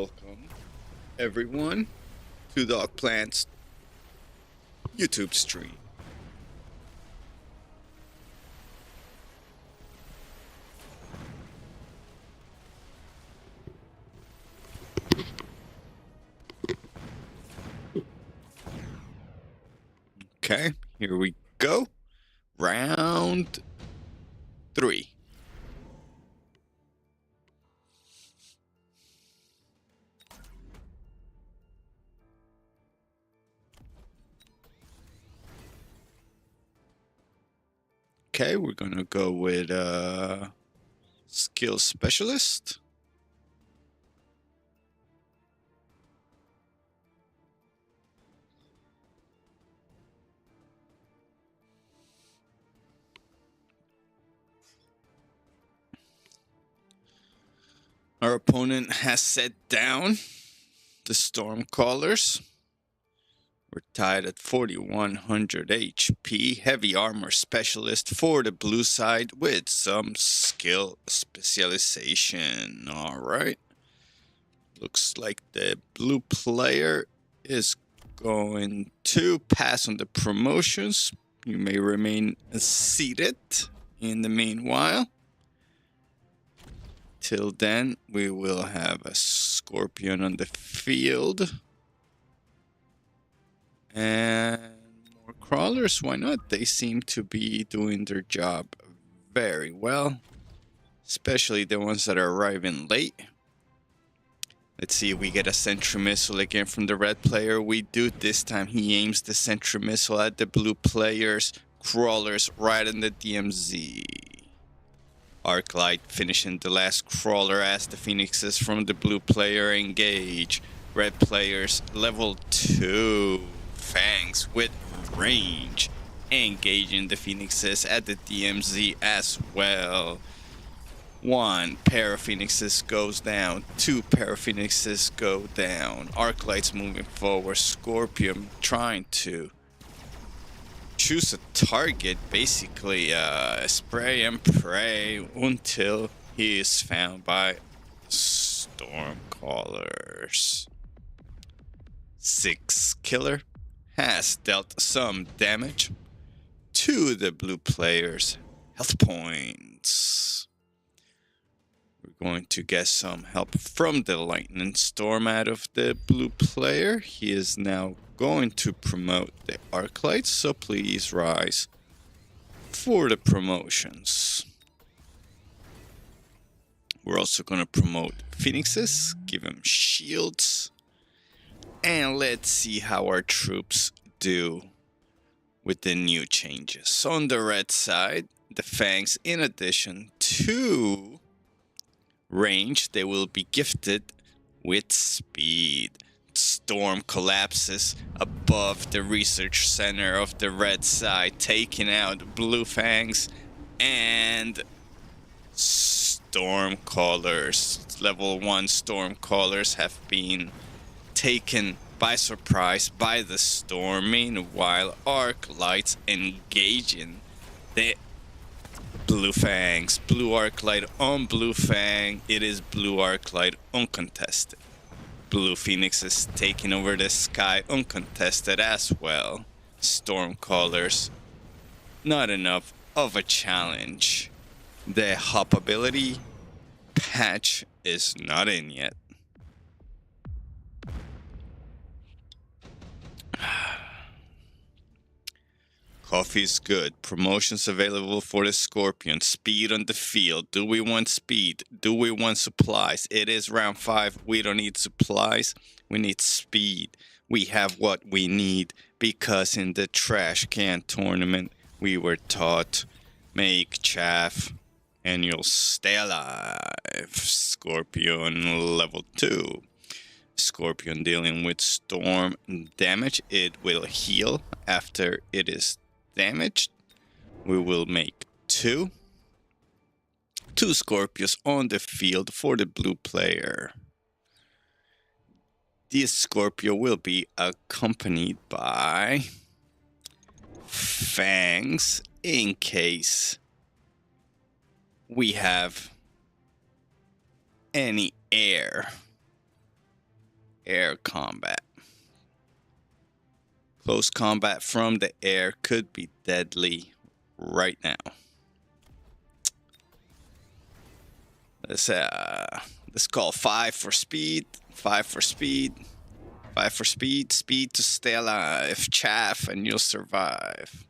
welcome everyone to Dog Plant's YouTube stream. Okay, here we go. Round 3. Okay, we're gonna go with skill specialist. Our opponent has set down the Stormcallers. We're tied at 4100 HP. Heavy armor specialist for the blue side with some skill specialization. Alright. Looks like the blue player is going to pass on the promotions. You may remain seated in the meanwhile. Till then, we will have a Scorpion on the field. And more crawlers, why not? They seem to be doing their job very well. Especially the ones that are arriving late. Let's see if we get a sentry missile again from the red player. We do this time. He aims the sentry missile at the blue players. Crawlers right in the DMZ. Arclight finishing the last crawler as the phoenixes from the blue player engage. Red players level 2. Fangs with range. Engaging the phoenixes at the DMZ as well. 1 pair of phoenixes goes down. 2 pair of phoenixes go down. Arclight's moving forward. Scorpion trying to choose a target, basically spray and pray until he is found by Stormcallers. 6 killer has dealt some damage to the blue player's health points. We're going to get some help from the lightning storm out of the blue player. He is now going to promote the Arclights, so please rise for the promotions. We're also going to promote Phoenixes, give them shields, and let's see how our troops do with the new changes. On the red side, the Fangs, in addition to range, they will be gifted with speed. Storm collapses above the research center of the red side, taking out blue fangs and Stormcallers. Level 1 Stormcallers have been taken by surprise by the storm. Meanwhile, Arclights engaging the blue fangs. Blue Arclight on blue fang. It is blue Arclight uncontested. Blue Phoenix is taking over the sky uncontested as well. Stormcallers, not enough of a challenge. The hop ability patch is not in yet. Coffee's good. Promotions available for the Scorpion. Speed on the field. Do we want speed? Do we want supplies? It is round 5. We don't need supplies. We need speed. We have what we need because in the trash can tournament we were taught make chaff and you'll stay alive. Scorpion level 2. Scorpion dealing with storm damage. It will heal after it is damaged. We will make 2 Scorpios on the field for the blue player. This Scorpio will be accompanied by Fangs in case we have any air air combat. Close combat from the air could be deadly right now. Let's call 5 for speed. 5 for speed. 5 for speed. Speed to stay alive. Chaff and you'll survive.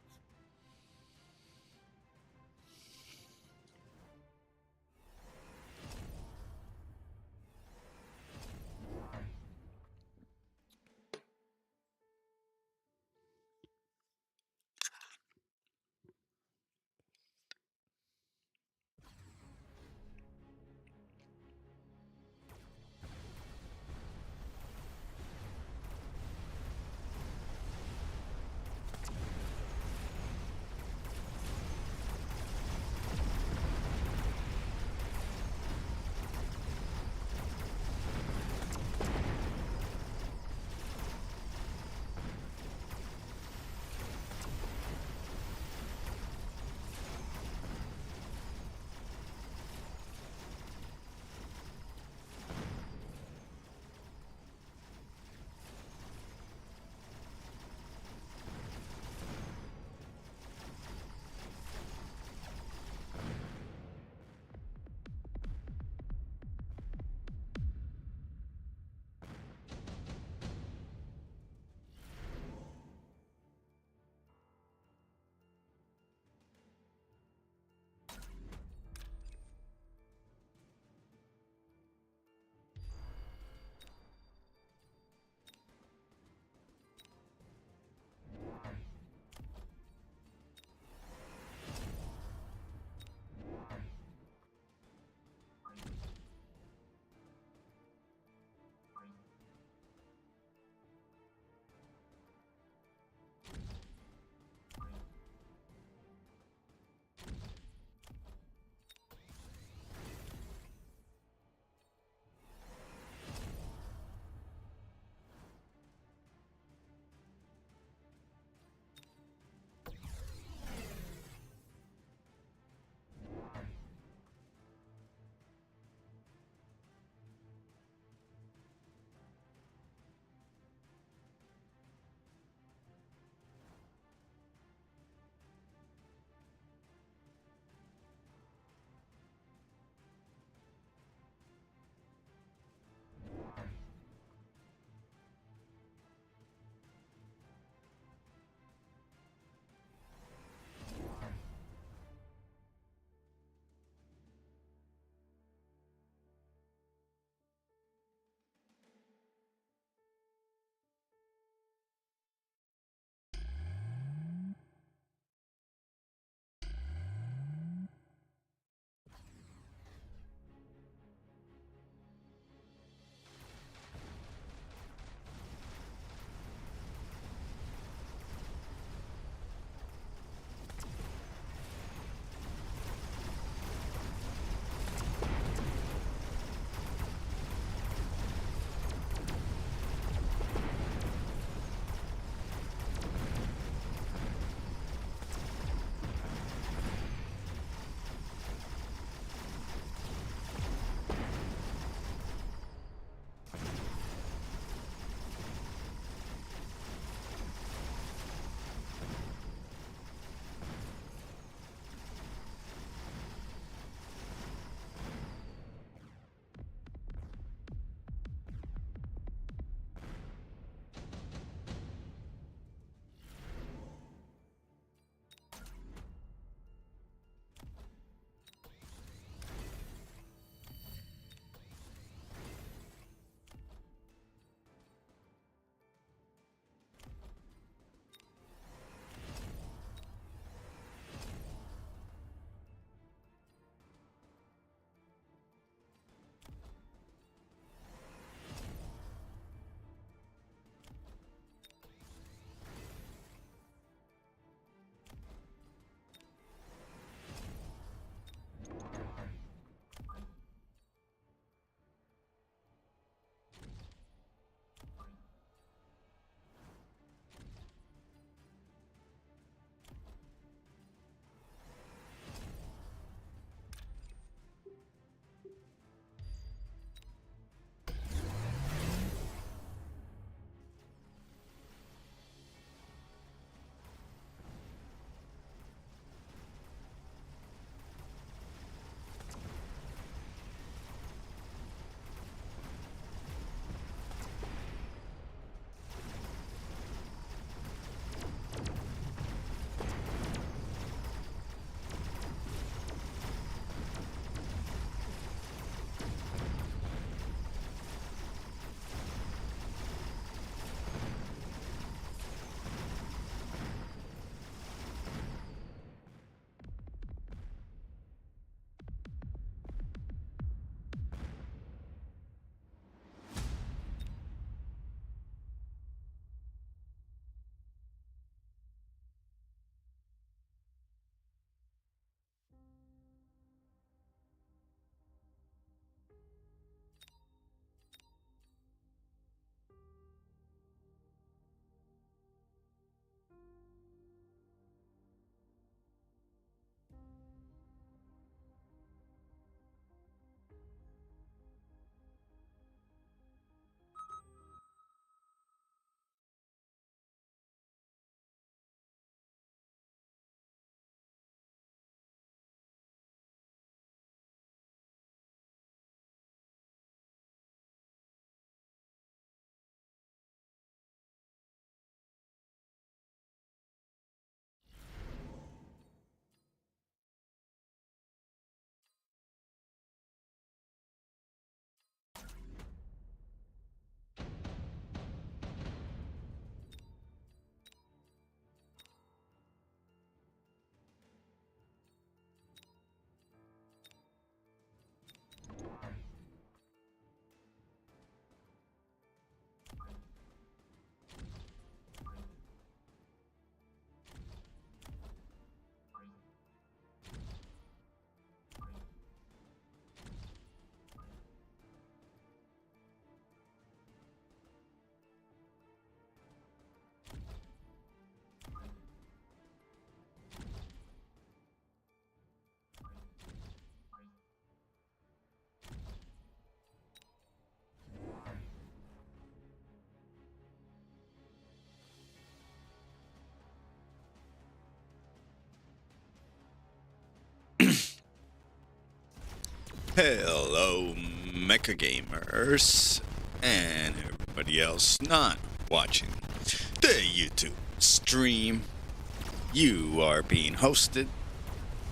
Hello, Mecha Gamers, and everybody else not watching the YouTube stream. You are being hosted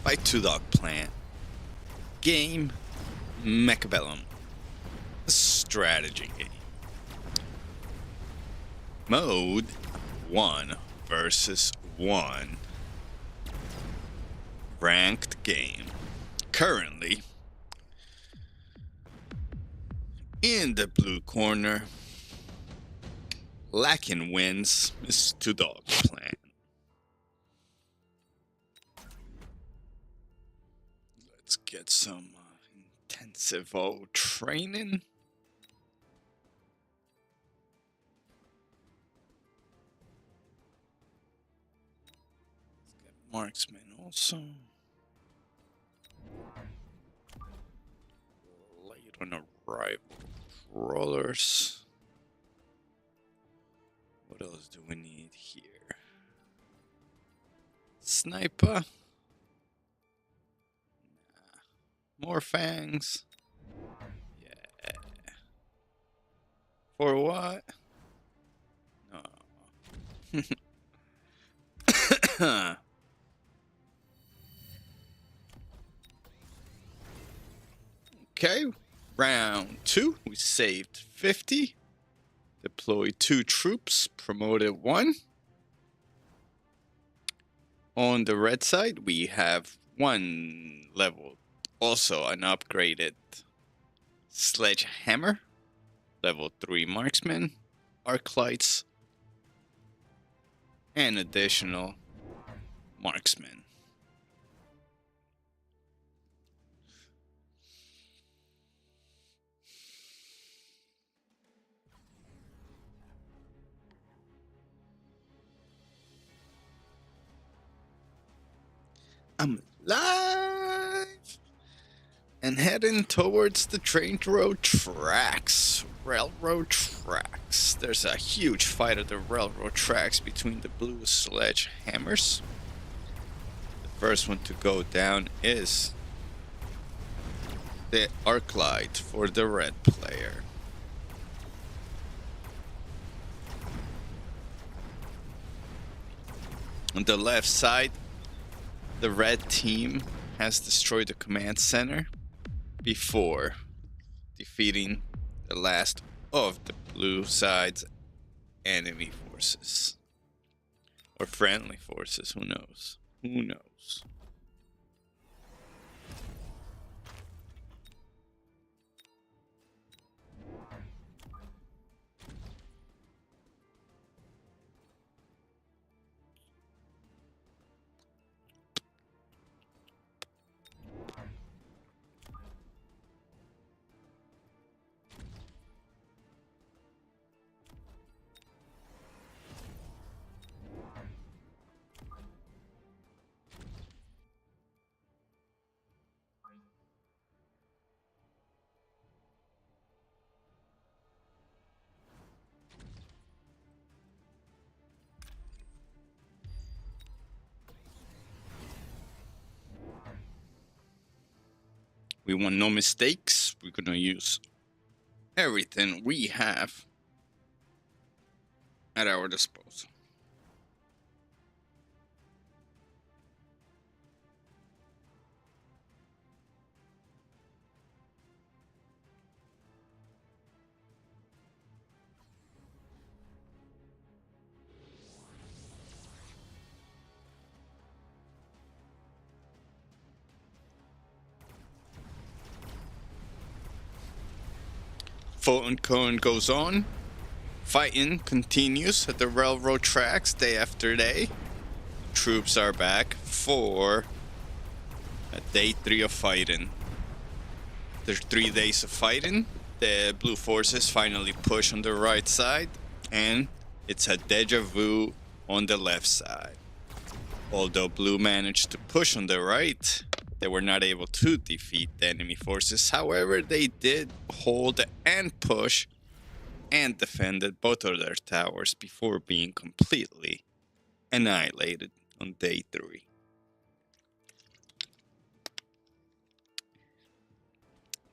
by Two Dog Plant. Game Mechabellum, a strategy game. Mode 1 versus 1. Ranked game. Currently, in the blue corner, lacking wins, is Two Dog Plant. Let's get some intensive training. Let's get marksman also. Late on arrival crawlers. What else do we need here? Sniper. More fangs. Yeah. For what? No. Okay. Round 2. We saved 50. Deployed 2 troops. Promoted 1. On the red side, we have 1 level. Also an upgraded sledgehammer. Level 3 marksman. Arc lights. And additional marksman. I'm live and heading towards the train road tracks. Railroad tracks. There's a huge fight at the railroad tracks between the blue sledgehammers. The first one to go down is the arc light for the red player. On the left side, the red team has destroyed the command center before defeating the last of the blue side's enemy forces. Or friendly forces, who knows? Who knows? We want no mistakes. We're gonna use everything we have at our disposal. Fulton Cohen goes on. Fighting continues at the railroad tracks day after day. Troops are back for a day 3 of fighting. There's 3 days of fighting. The blue forces finally push on the right side, and it's a deja vu on the left side. Although blue managed to push on the right, they were not able to defeat the enemy forces. However, they did hold and push and defended both of their towers before being completely annihilated on day 3.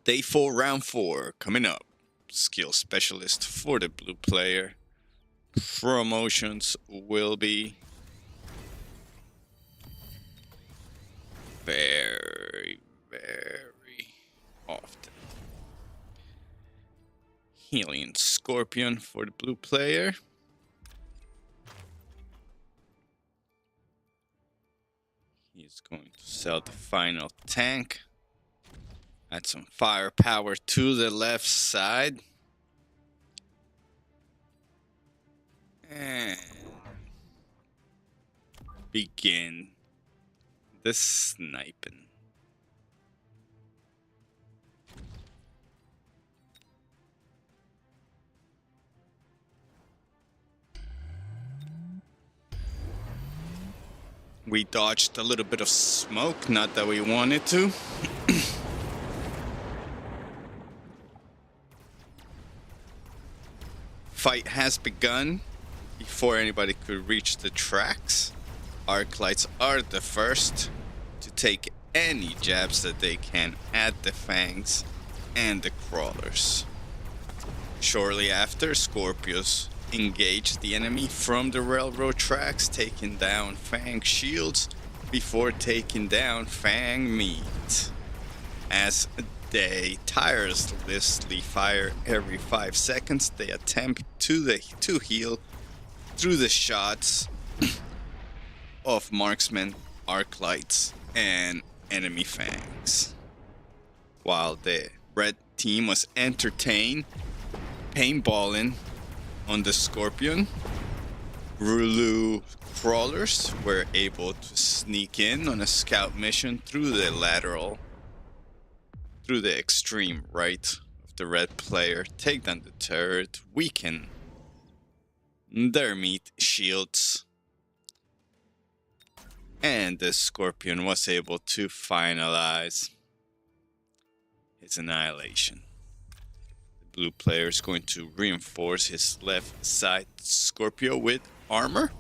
Day 4, round 4, coming up. Skill specialist for the blue player. Promotions will be very, very often. Healing Scorpion for the blue player. He's going to sell the final tank. Add some firepower to the left side. And begin the sniping. We dodged a little bit of smoke, not that we wanted to. Fight has begun. Before anybody could reach the tracks, arc lights are the first to take any jabs that they can at the fangs and the crawlers. Shortly after, Scorpios engage the enemy from the railroad tracks, taking down fang shields before taking down fang meat. As they tirelessly fire every 5 seconds, they attempt to heal through the shots of marksmen, arc lights, and enemy fangs. While the red team was entertained paintballing on the Scorpion, Rulu crawlers were able to sneak in on a scout mission through the extreme right of the red player, take down the turret, weaken their meat shields, and the Scorpion was able to finalize his annihilation. The blue player is going to reinforce his left side Scorpio with armor.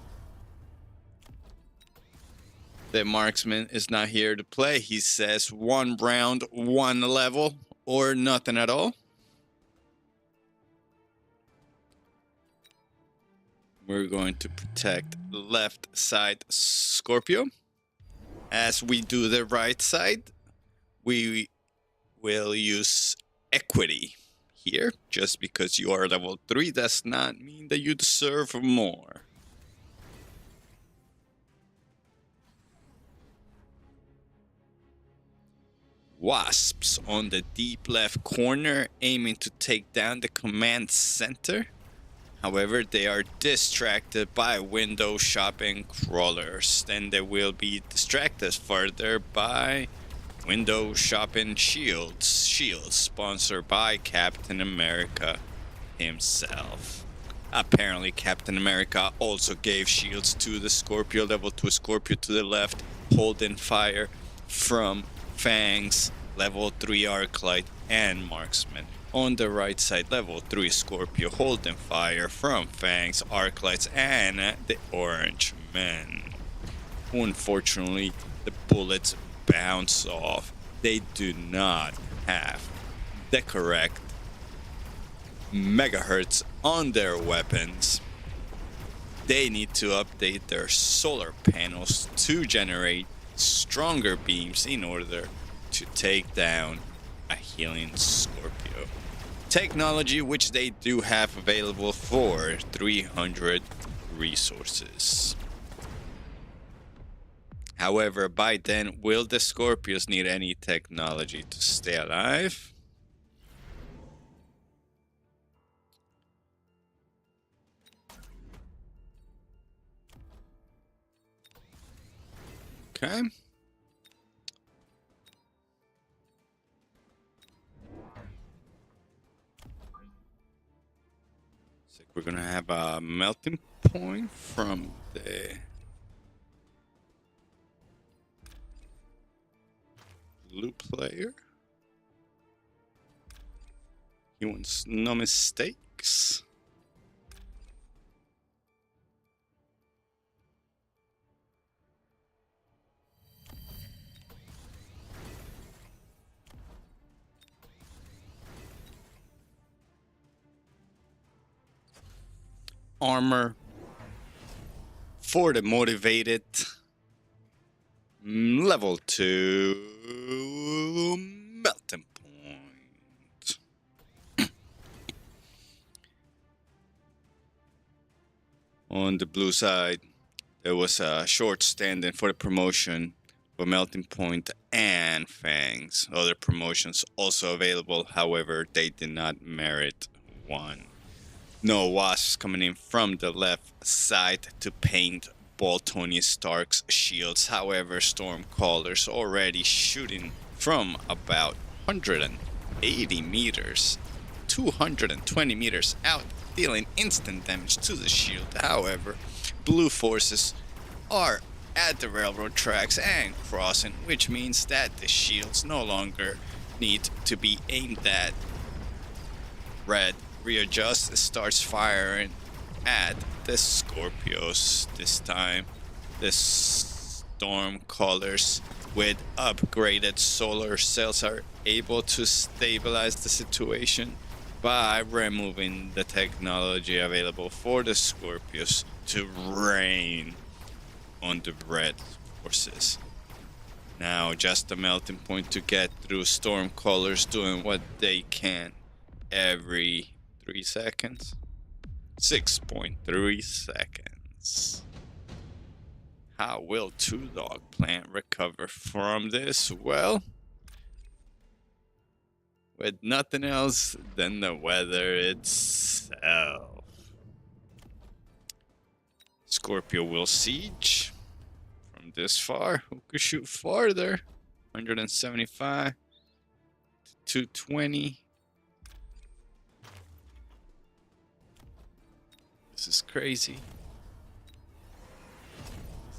The marksman is not here to play. He says 1 round, 1 level, or nothing at all. We're going to protect left side Scorpio. As we do the right side, we will use equity here. Just because you are level 3 does not mean that you deserve more. Wasps on the deep left corner, aiming to take down the command center. However, they are distracted by window shopping crawlers. Then they will be distracted further by window shopping shields. Shields sponsored by Captain America himself. Apparently, Captain America also gave shields to the Scorpio. Level 2 Scorpio to the left, holding fire from Fangs, level 3 Arclight, and Marksman. On the right side, level 3 Scorpio holding fire from Fangs, Arclights, and the Orange Men. Unfortunately, the bullets bounce off. They do not have the correct megahertz on their weapons. They need to update their solar panels to generate stronger beams in order to take down a healing Scorpio. Technology which they do have available for 300 resources. However, by then, will the Scorpios need any technology to stay alive? Okay. So we're gonna have a melting point from the blue player. He wants no mistakes. armor for the motivated. Level 2 melting point. On the blue side, there was a short stand-in for the promotion for melting point and fangs. Other promotions also available, however, they did not merit one. No wasps coming in from the left side to paint ball Tony Stark's shields. However, Stormcallers already shooting from about 180 meters, 220 meters out, dealing instant damage to the shield. However, blue forces are at the railroad tracks and crossing, which means that the shields no longer need to be aimed at. Red readjusts, starts firing at the Scorpios this time. The Stormcallers with upgraded solar cells are able to stabilize the situation by removing the technology available for the Scorpios to rain on the red forces. Now just a melting point to get through. Stormcallers doing what they can every 3 seconds. 6.3 seconds. How will Two Dog Plant recover from this? Well, with nothing else than the weather itself. Scorpio will siege from this far. Who could shoot farther? 175 to 220. This is crazy.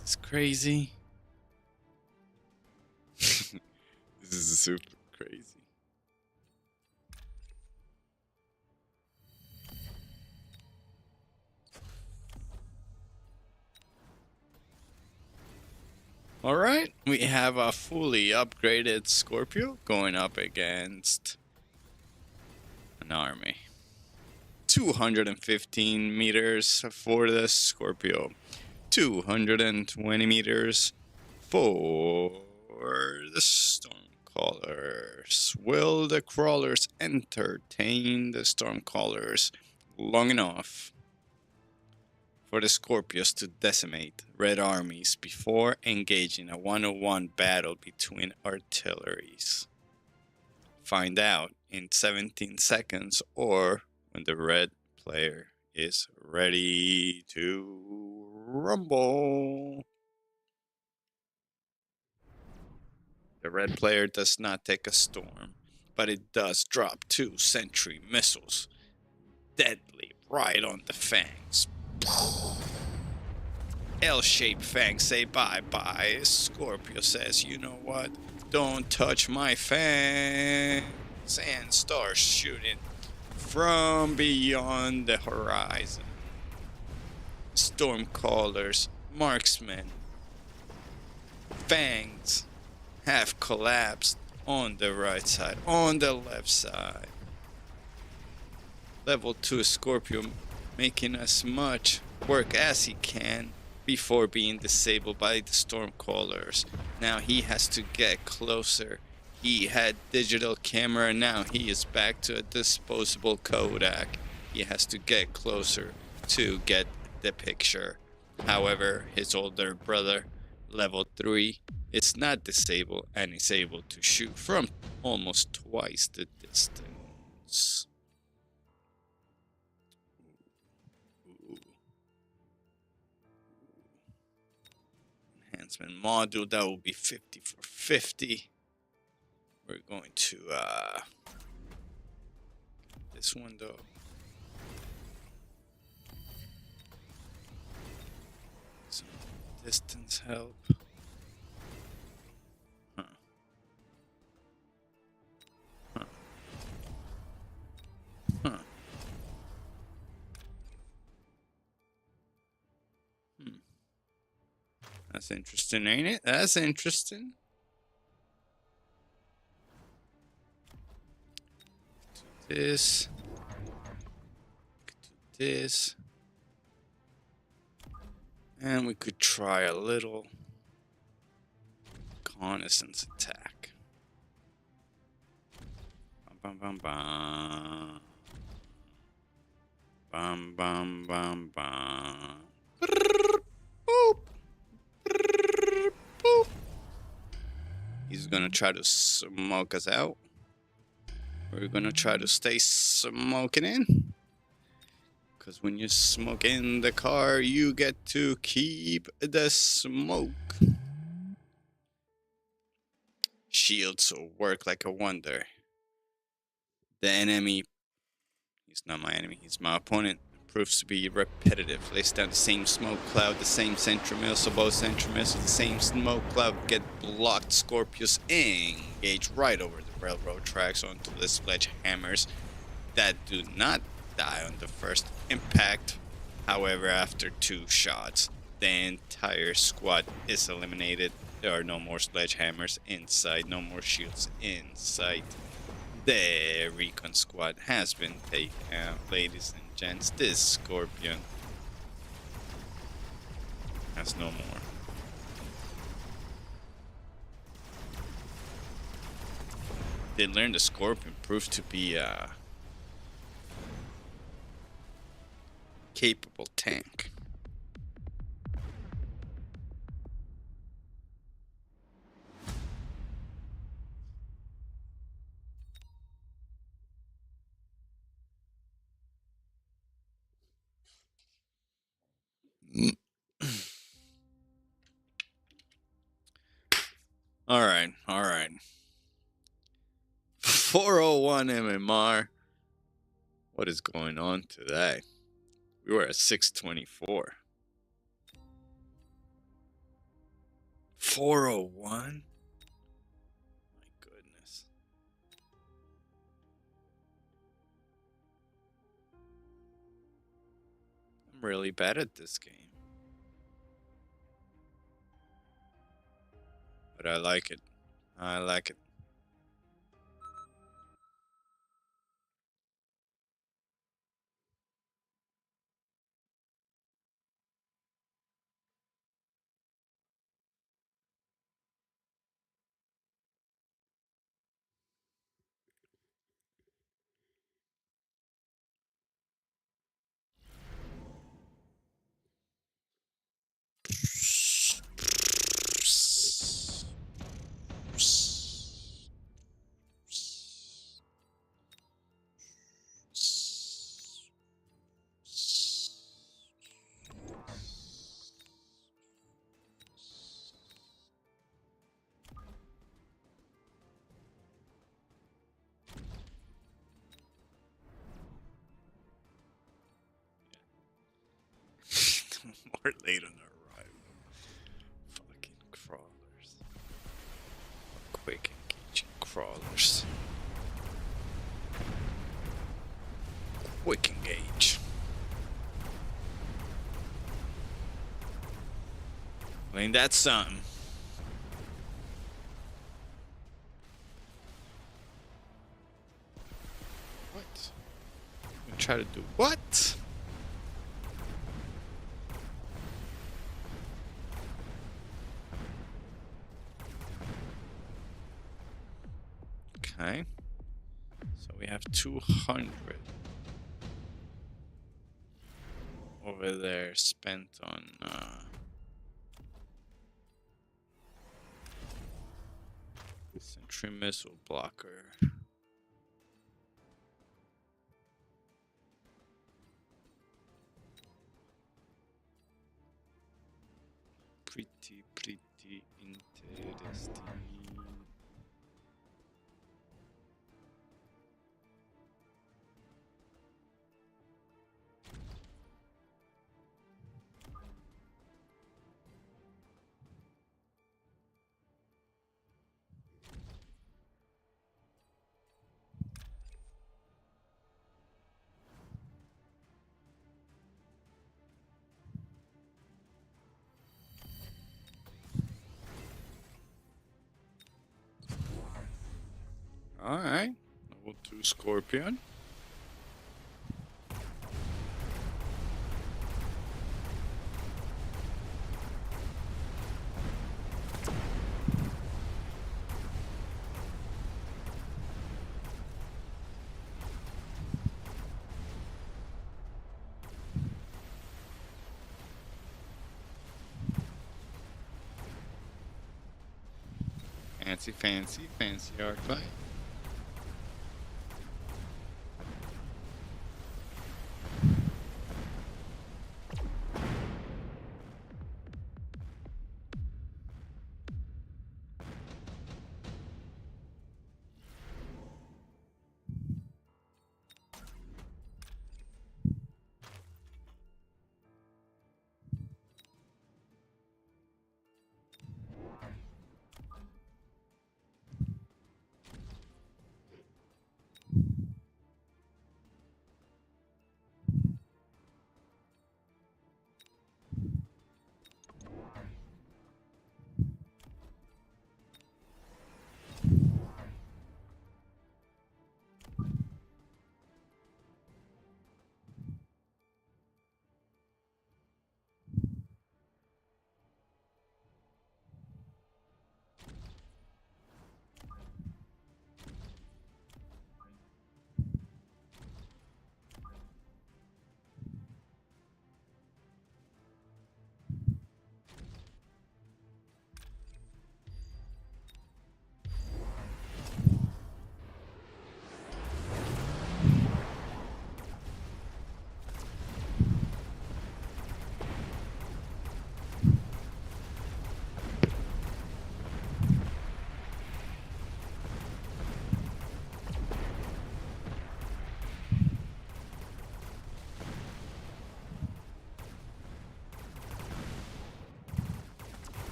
This is crazy. This is super crazy. Alright, we have a fully upgraded Scorpio going up against an army. 215 meters for the Scorpio. 220 meters for the Stormcallers. Will the Crawlers entertain the Stormcallers long enough for the Scorpios to decimate red armies before engaging a one-on-one battle between artilleries? Find out in 17 seconds or when the red player is ready to rumble. The red player does not take a storm, but it does drop 2 sentry missiles. Deadly right on the fangs. L-shaped fangs say bye-bye. Scorpio says, you know what? Don't touch my fangs. And starts shooting from beyond the horizon. Stormcallers, marksmen, fangs have collapsed on the right side, on the left side. Level 2 Scorpio making as much work as he can before being disabled by the Stormcallers. Now he has to get closer. He had digital camera, now he is back to a disposable Kodak. He has to get closer to get the picture. However, his older brother, level 3, is not disabled and is able to shoot from almost twice the distance. Enhancement module, that will be 50 for 50. We're going to this one though. Some distance help. That's interesting, ain't it? That's interesting. Do this. Do this. And we could try a little reconnaissance attack. Bum, bum, bum. Bum, bum, bum, bum. Boop. Boop. He's gonna try to smoke us out. We're gonna try to stay smoking in. Because when you smoke in the car, you get to keep the smoke. Shields will work like a wonder. The enemy, he's not my enemy, he's my opponent, proves to be repetitive. Lays down the same smoke cloud, the same sentry missile, both sentry missiles, the same smoke cloud, get blocked. Scorpius engage right over the railroad tracks onto the sledgehammers that do not die on the first impact. However, after 2 shots, the entire squad is eliminated. There are no more sledgehammers in sight, no more shields in sight. The recon squad has been taken out, ladies and gents. This Scorpion has no more. They learned the Scorpion proved to be a capable tank. All right. 401 MMR. What is going on today? We were at 624. 401? My goodness. I'm really bad at this game. But I like it. I like it. More late on arrival. Fucking crawlers. Quick engaging crawlers. Quick engage. I mean, that's something. What? We try to do what? Okay. So we have 200 over there spent on sentry missile blocker. Pretty interesting. Alright, level 2 Scorpion. Fancy, fancy, fancy art fight.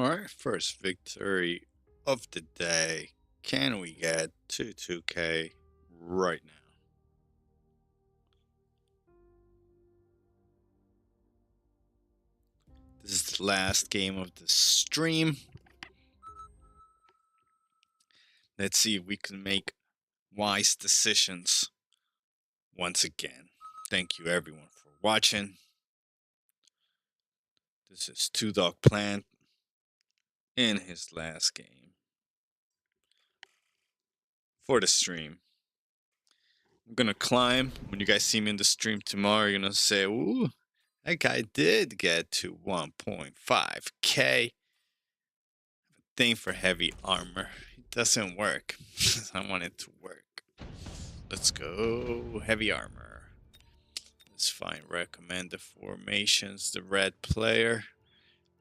Alright, first victory of the day. Can we get to 2K right now? This is the last game of the stream. Let's see if we can make wise decisions once again. Thank you everyone for watching. This is Two Dog Plant in his last game for the stream. I'm gonna climb. When you guys see me in the stream tomorrow, you're gonna say, ooh, that guy did get to 1.5k. Thing for heavy armor. It doesn't work. I want it to work. Let's go heavy armor. Let's find recommended formations. The red player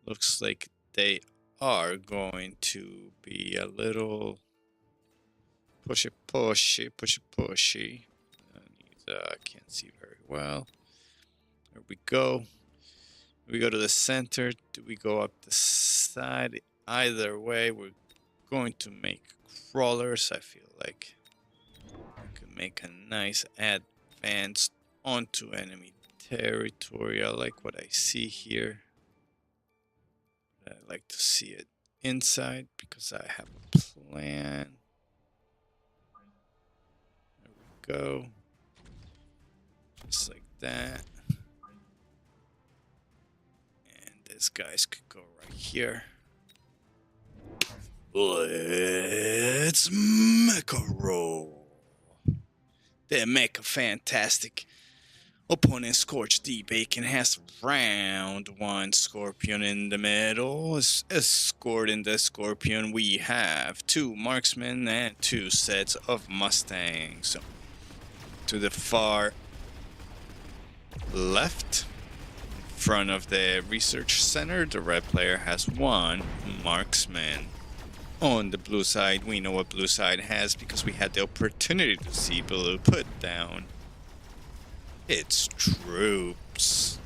looks like they are going to be a little pushy. I can't see very well. There we go. Do we go to the center? Do we go up the side? Either way, we're going to make crawlers. I feel like we can make a nice advance onto enemy territory. I like what I see here. I like to see it inside because I have a plan. There we go. Just like that. And these guys could go right here. Let's mecha roll. The mecha fantastic. Opponent Scorch D Bacon has round 1 Scorpion in the middle. Escorting the Scorpion, we have 2 marksmen and 2 sets of Mustangs. So, to the far left, in front of the research center, the red player has 1 marksman. On the blue side, we know what blue side has because we had the opportunity to see blue put down its troops.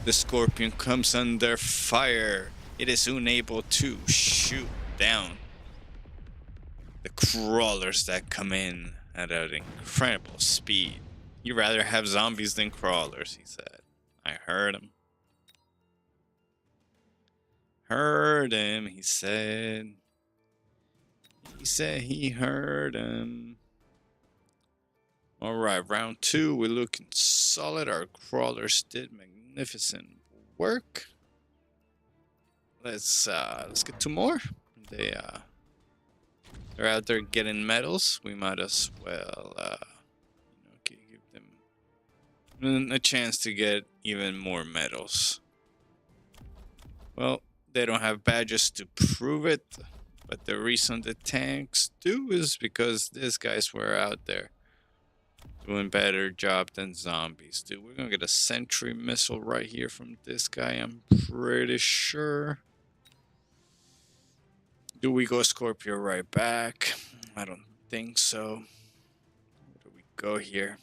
The Scorpion comes under fire. It is unable to shoot down the crawlers that come in at an incredible speed. You'd rather have zombies than crawlers, he said. I heard him. Heard him, he said. He said he heard him. Alright, round 2, we're looking solid. Our crawlers did magnificent work. Let's get 2 more. They're out there getting medals. We might as well give them a chance to get even more medals. Well, they don't have badges to prove it. But the reason the tanks do is because these guys were out there doing better job than zombies do. We're gonna get a sentry missile right here from this guy, I'm pretty sure. Do we go Scorpio right back? I don't think so. Where do we go here?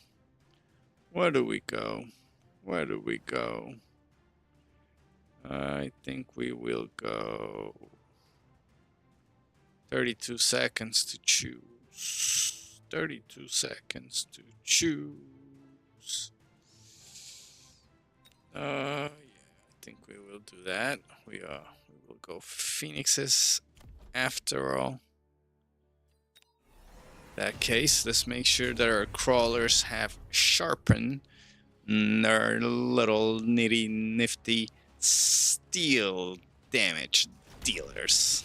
Where do we go? Where do we go? I think we will go 32 seconds to choose. 32 seconds to choose. Yeah, I think we will do that. We will go Phoenixes after all. In that case, let's make sure that our crawlers have sharpened their little nifty steel damage dealers.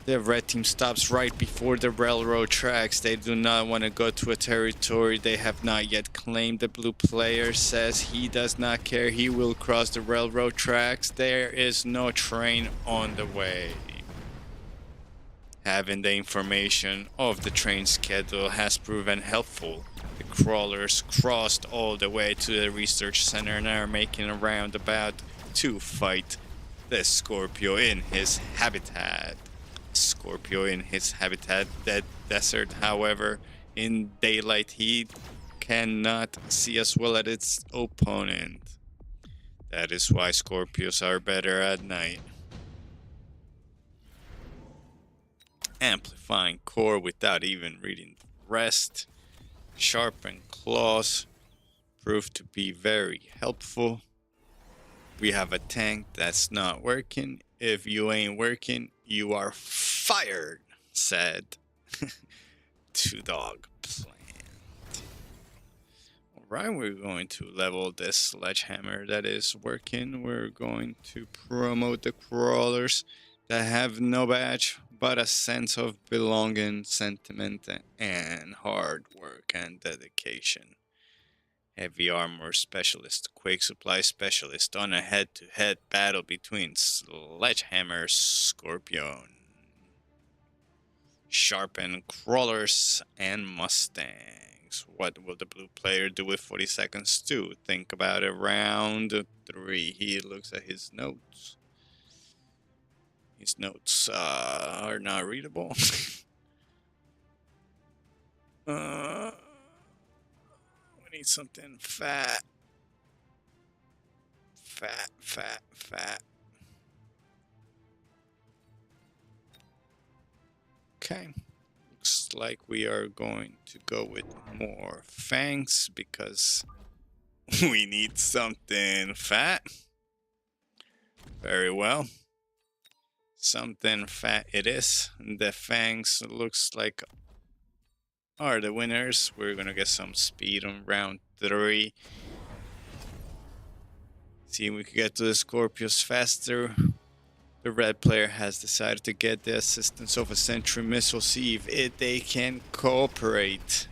The red team stops right before the railroad tracks. They do not want to go to a territory they have not yet claimed. The blue player says he does not care. He will cross the railroad tracks. There is no train on the way. Having the information of the train schedule has proven helpful. The crawlers crossed all the way to the research center and are making a roundabout to fight the Scorpio in his habitat. Scorpio in his habitat, that desert, however, in daylight he cannot see as well as its opponent. That is why Scorpios are better at night. Amplifying core without even reading the rest. Sharpened claws proved to be very helpful. We have a tank that's not working. If you ain't working, you are fired, said Two Dog Plant. Alright, we're going to level this sledgehammer that is working. We're going to promote the crawlers that have no badge, but a sense of belonging, sentiment, and hard work and dedication. Heavy armor specialist, quick supply specialist on a head-to-head battle between Sledgehammer Scorpion, Sharpened Crawlers, and Mustangs. What will the blue player do with 40 seconds to? Think about it. Round 3. He looks at his notes. His notes are not readable. We need something fat. Fat. Okay. Looks like we are going to go with more fangs because we need something fat. Very well. Something fat it is. The fangs looks like are the winners. We're gonna get some speed on round 3. See if we can get to the Scorpios faster. The red player has decided to get the assistance of a sentry missile. See if they can cooperate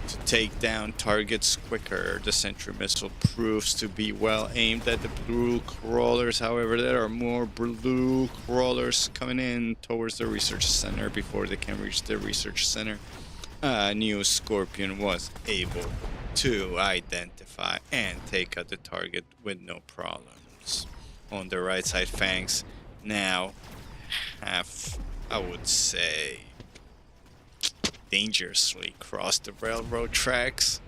to take down targets quicker. The sentry missile proves to be well aimed at the blue crawlers. However, there are more blue crawlers coming in towards the research center before they can reach the research center. A new Scorpion was able to identify and take out the target with no problems. On the right side, fangs now have, I would say, dangerously crossed the railroad tracks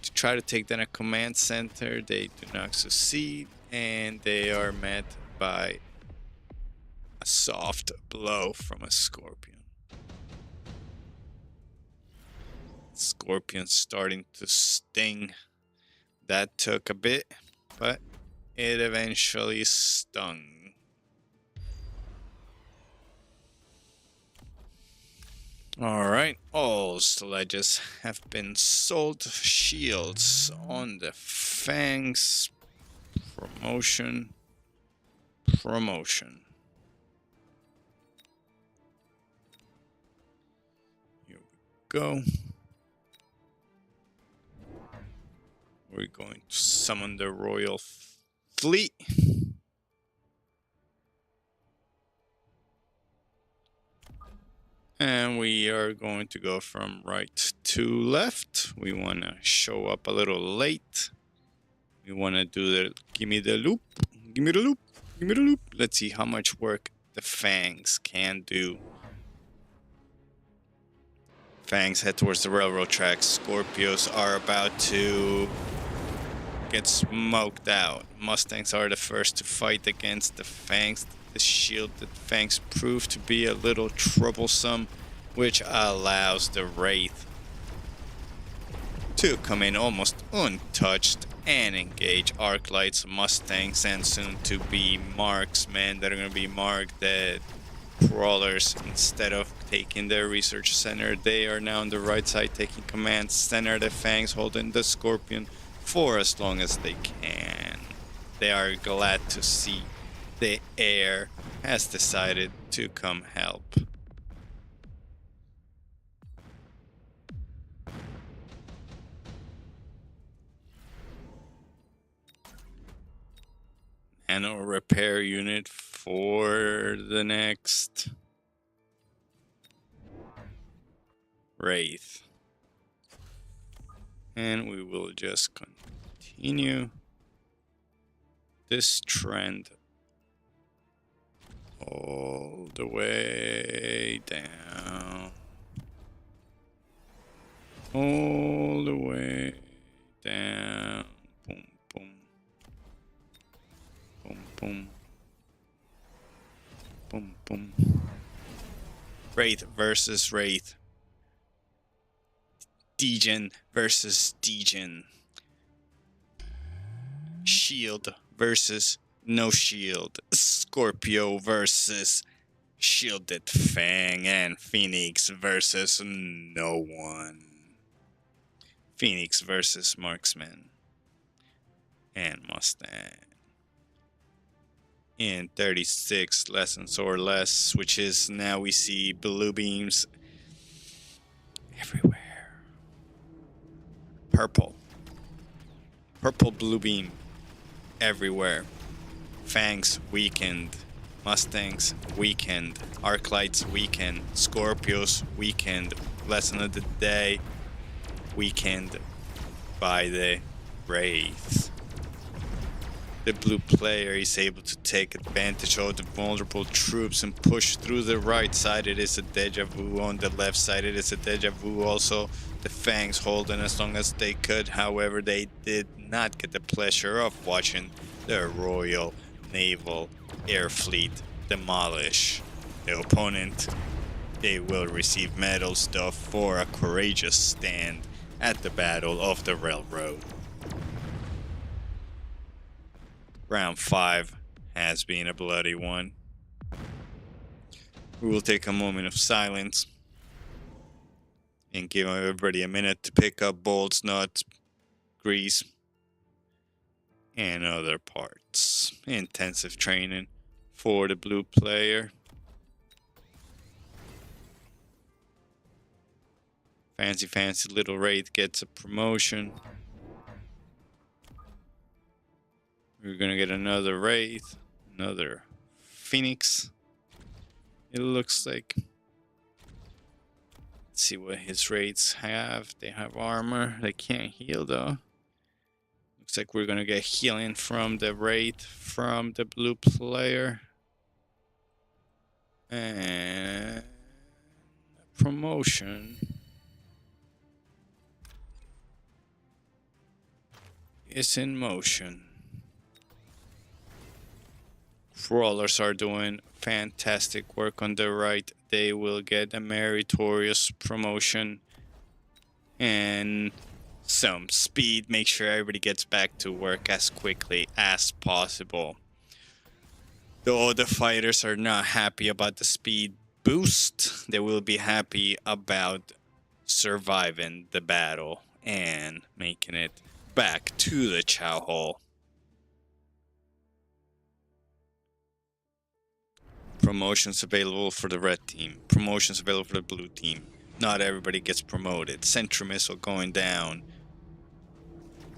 to try to take down a command center. They do not succeed, and they are met by a soft blow from a Scorpion. Scorpion starting to sting. That took a bit, but it eventually stung. Alright, all sledges have been sold. Shields on the fangs. Promotion. Here we go. We're going to summon the Royal Fleet. And we are going to go from right to left. We want to show up a little late. We want to do the give me the loop. Let's see how much work the fangs can do. Fangs head towards the railroad tracks. Scorpios are about to get smoked out. Mustangs are the first to fight against the fangs. The shield that fangs prove to be a little troublesome, which allows the Wraith to come in almost untouched and engage Arclights, Mustangs, and soon to be marksmen that are going to be marked dead. Crawlers, instead of taking their research center, they are now on the right side taking command center. The fangs holding the Scorpion for as long as they can. They are glad to see the heir has decided to come help. Nano repair unit for the next Wraith. And we will just continue this trend all the way down. All the way down. Boom, boom. Wraith versus Wraith. Degen versus Degen. Shield versus no shield. Scorpio versus shielded Fang. And Phoenix versus no one. Phoenix versus Marksman. And Mustang. In 36 lessons or less, which is now we see blue beams everywhere. Purple blue beam everywhere. Fangs weakened, Mustangs weakened, Arclights weakened, Scorpios weakened. Lesson of the day, weakened by the Wraith. The blue player is able to take advantage of the vulnerable troops and push through the right side. It is a deja vu. On the left side, it is a deja vu also. The Fangs holding as long as they could. However, they did not get the pleasure of watching the Royal Naval Air Fleet demolish the opponent. They will receive medals though for a courageous stand at the Battle of the Railroad. Round 5 has been a bloody one. We will take a moment of silence and give everybody a minute to pick up bolts, nuts, grease, and other parts. Intensive training for the blue player. Fancy little Wraith gets a promotion. We're gonna get another Wraith, another Phoenix. It looks like. Let's see what his Wraiths have. They have armor. They can't heal though. Looks like we're gonna get healing from the Wraith from the blue player. And promotion is in motion. Crawlers are doing fantastic work on the right. They will get a meritorious promotion and some speed. Make sure everybody gets back to work as quickly as possible. Though the fighters are not happy about the speed boost, they will be happy about surviving the battle and making it back to the Chow Hall. Promotions available for the red team. Promotions available for the blue team. Not everybody gets promoted. Sentry missile going down.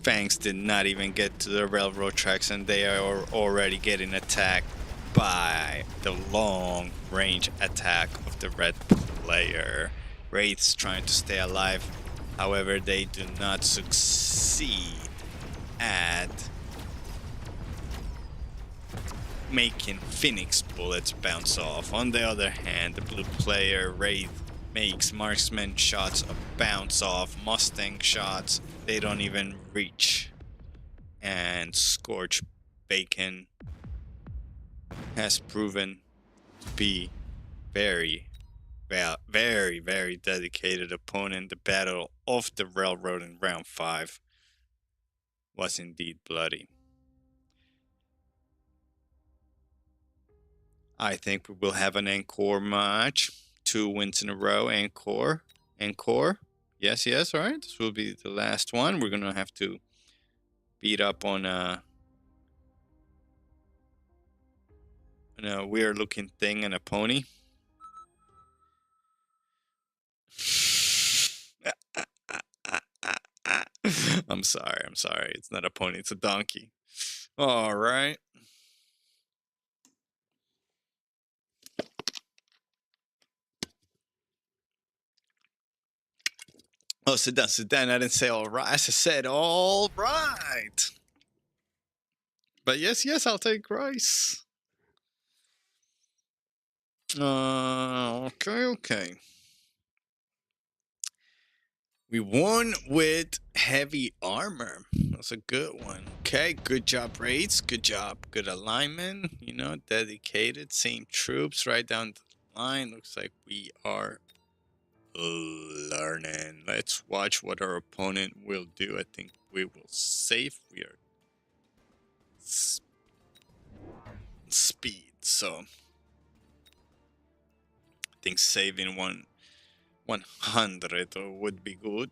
Fangs did not even get to the railroad tracks and they are already getting attacked by the long range attack of the red player. Wraiths trying to stay alive. However, they do not succeed at making Phoenix bullets bounce off. On the other hand, the blue player Wraith makes marksman shots bounce off. Mustang shots, they don't even reach. And Scorch Bacon has proven to be very dedicated opponent. The Battle of the Railroad in round 5 was indeed bloody. I think we will have an encore match. 2 wins in a row. Encore. Yes, all right. This will be the last one. We're going to have to beat up on a weird looking thing and a pony. I'm sorry. It's not a pony, it's a donkey. All right. Oh, sit down. I didn't say all right. I said all right. But yes, I'll take rice. Okay. We won with heavy armor. That's a good one. Okay, good job, Raids. Good job. Good alignment. Dedicated. Same troops right down line. Looks like we are learning. Let's watch what our opponent will do. I think we will save. We are speed, so I think saving 100 would be good.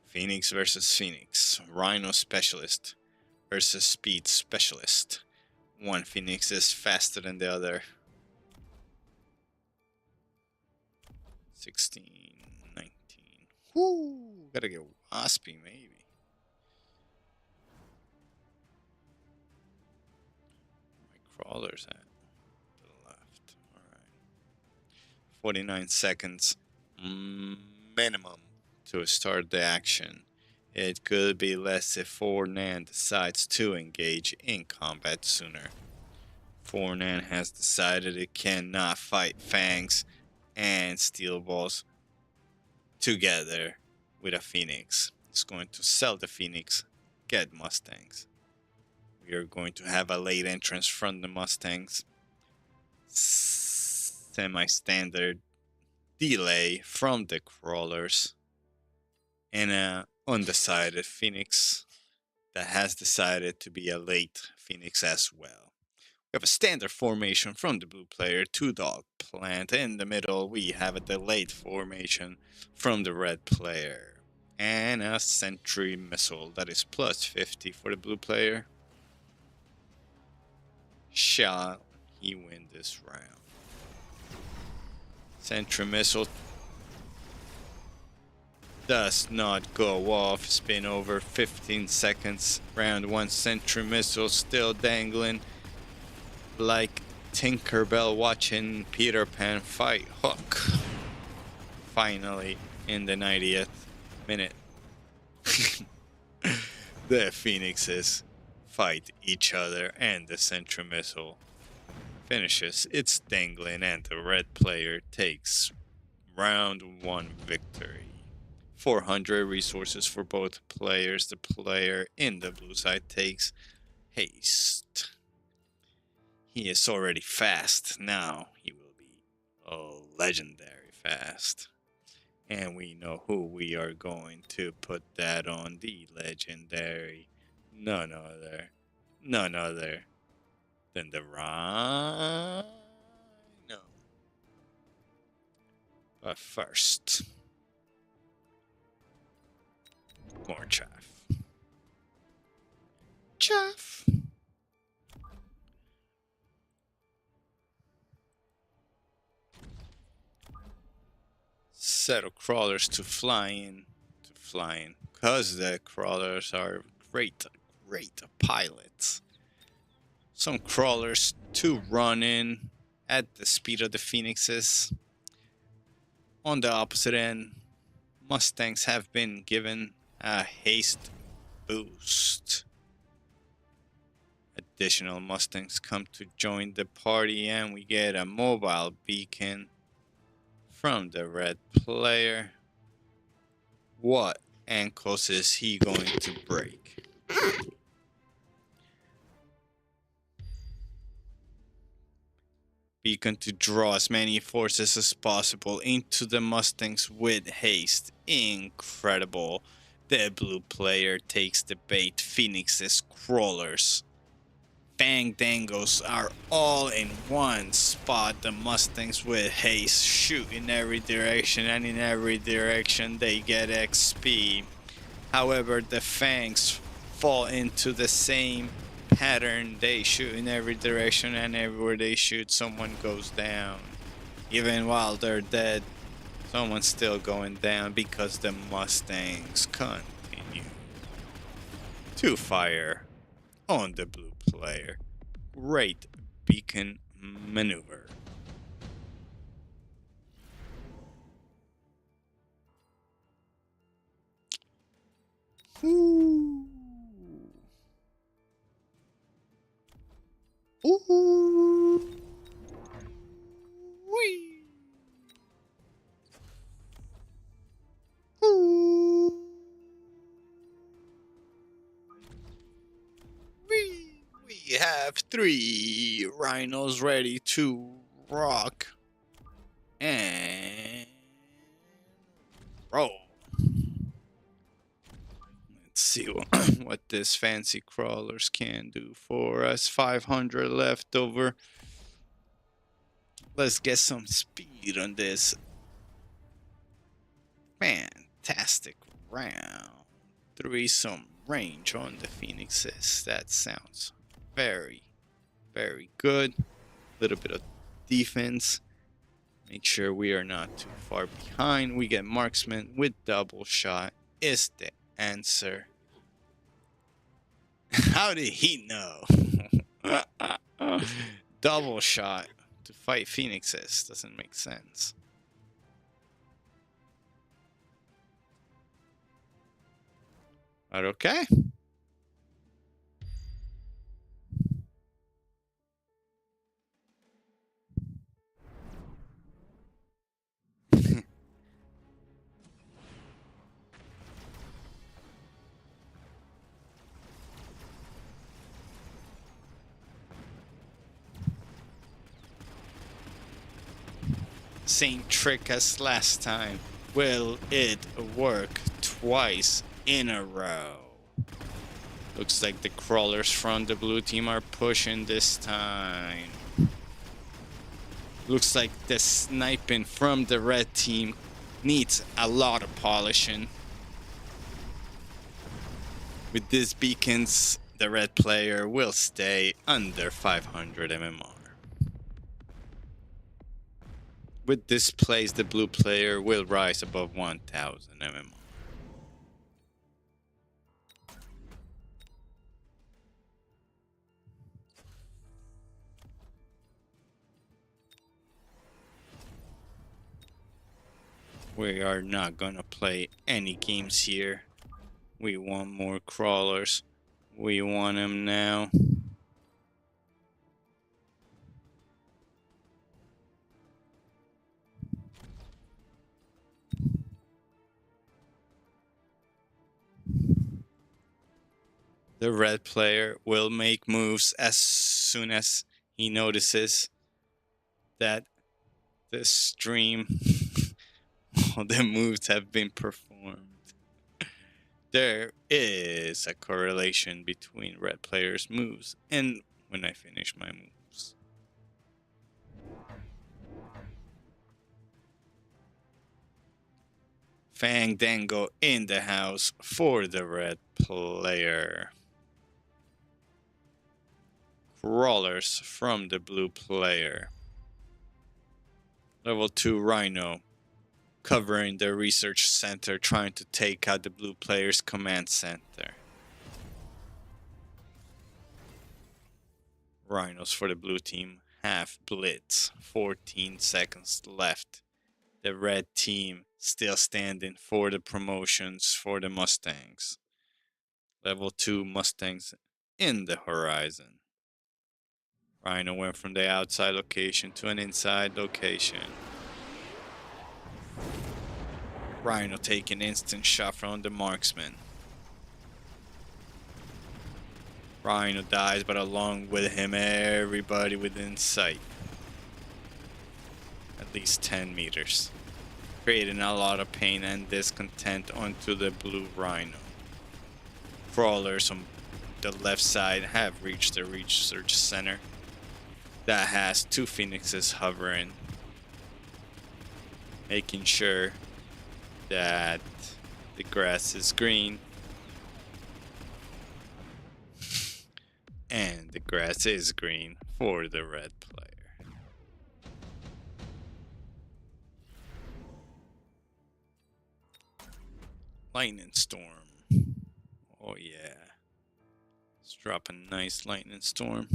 Phoenix versus Phoenix. Rhino Specialist versus Speed Specialist. One Phoenix is faster than the other. 16, 19. Whoo! Gotta get Waspy, maybe. My crawler's at to the left. Alright. 49 seconds minimum to start the action. It could be less if Fornan decides to engage in combat sooner. Fornan has decided it cannot fight Fangs and Steel Balls together with a Phoenix. It's going to sell the Phoenix, get Mustangs. We are going to have a late entrance from the Mustangs. Semi-standard delay from the Crawlers. And a undecided Phoenix that has decided to be a late Phoenix as well. We have a standard formation from the blue player, 2-dog plant. In the middle, we have a delayed formation from the red player. And a sentry missile that is plus 50 for the blue player. Shall he win this round? Sentry missile does not go off. It's been over 15 seconds. Round 1 sentry missile still dangling like Tinkerbell watching Peter Pan fight Hook. Finally, in the 90th minute, the Phoenixes fight each other and the sentry missile finishes its dangling and the red player takes round 1 victory. 400 resources for both players. The player in the blue side takes haste. He is already fast. Now he will be legendary fast. And we know who we are going to put that on. The legendary. None other than the Rhino. But first, more chaff. Chaff. Set of crawlers to flying. Because the crawlers are great pilots. Some crawlers to run in at the speed of the Phoenixes. On the opposite end, Mustangs have been given a haste boost. Additional Mustangs come to join the party and we get a mobile beacon from the red player. What ankles is he going to break? Beacon to draw as many forces as possible into the Mustangs with haste. Incredible. The blue player takes the bait. Phoenix's crawlers. Fang Dangos are all in one spot. The Mustangs with haste shoot in every direction, and in every direction they get XP. However, the Fangs fall into the same pattern. They shoot in every direction, and everywhere they shoot, someone goes down. Even while they're dead, someone's still going down because the Mustangs continue to fire on the blue player. Great beacon maneuver. Ooh. Ooh. Wee. Ooh. We have 3 rhinos ready to rock, and roll. Let's see what this fancy crawlers can do for us. 500 left over. Let's get some speed on this. Fantastic round. Some range on the Phoenixes. That sounds very, very good. Little bit of defense. Make sure we are not too far behind. We get marksman with double shot is the answer. How did he know? Double shot to fight Phoenixes doesn't make sense. But okay. Same trick as last time. Will it work twice in a row? Looks like the crawlers from the blue team are pushing this time. Looks like the sniping from the red team needs a lot of polishing. With these beacons, the red player will stay under 500 MMR. With this place, the blue player will rise above 1000 MMR. We are not gonna play any games here. We want more crawlers. We want them now. The red player will make moves as soon as he notices that the stream, all the moves have been performed. There is a correlation between red players' moves and when I finish my moves. Fandango in the house for the red player. Crawlers from the blue player. Level 2 Rhino covering the research center, trying to take out the blue player's command center. Rhinos for the blue team have blitz. 14 seconds left. The red team still standing for the promotions for the Mustangs. Level 2 Mustangs in the horizon. Rhino went from the outside location to an inside location. Rhino taking instant shot from the marksman. Rhino dies, but along with him, everybody within sight. At least 10 meters. Creating a lot of pain and discontent onto the blue Rhino. Crawlers on the left side have reached the research center. That has 2 Phoenixes hovering. Making sure that the grass is green. And the grass is green for the red player. Lightning storm. Oh yeah. Let's drop a nice lightning storm.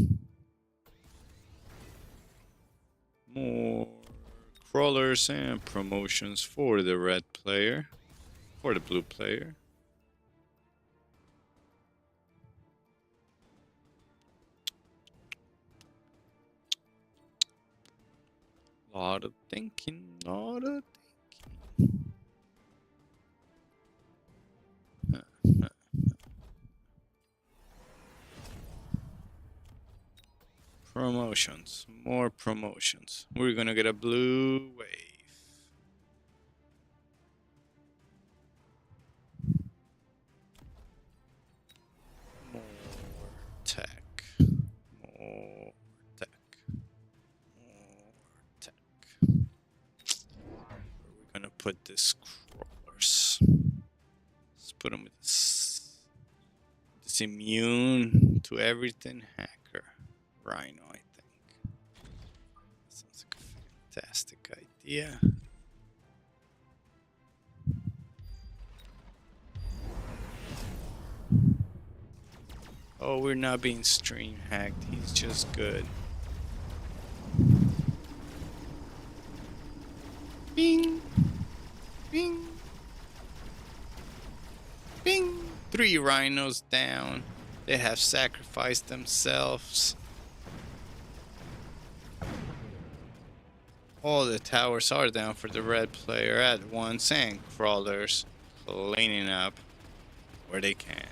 More crawlers and promotions for the red player. For the blue player. Lot of thinking, lot of thinking. promotions. More promotions. We're gonna get a blue wave. More tech. More tech. More tech. Where are we gonna put this crawlers? Let's put them with this immune to everything hacker. Rhino, I think. Sounds like a fantastic idea. Oh, we're not being stream hacked. He's just good. Bing! Bing! Bing! 3 rhinos down. They have sacrificed themselves. All the towers are down for the red player at once, and crawlers cleaning up where they can.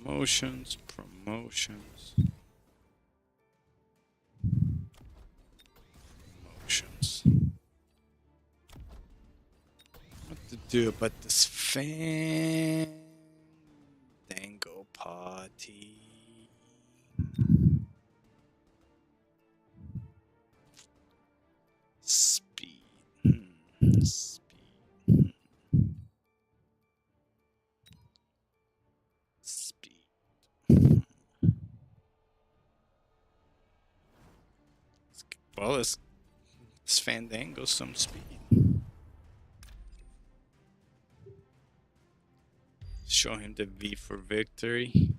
Promotions. Promotions. What to do about this fandango party? Speed. Speed. Speed. Well, let's fandango some speed. Show him the V for victory.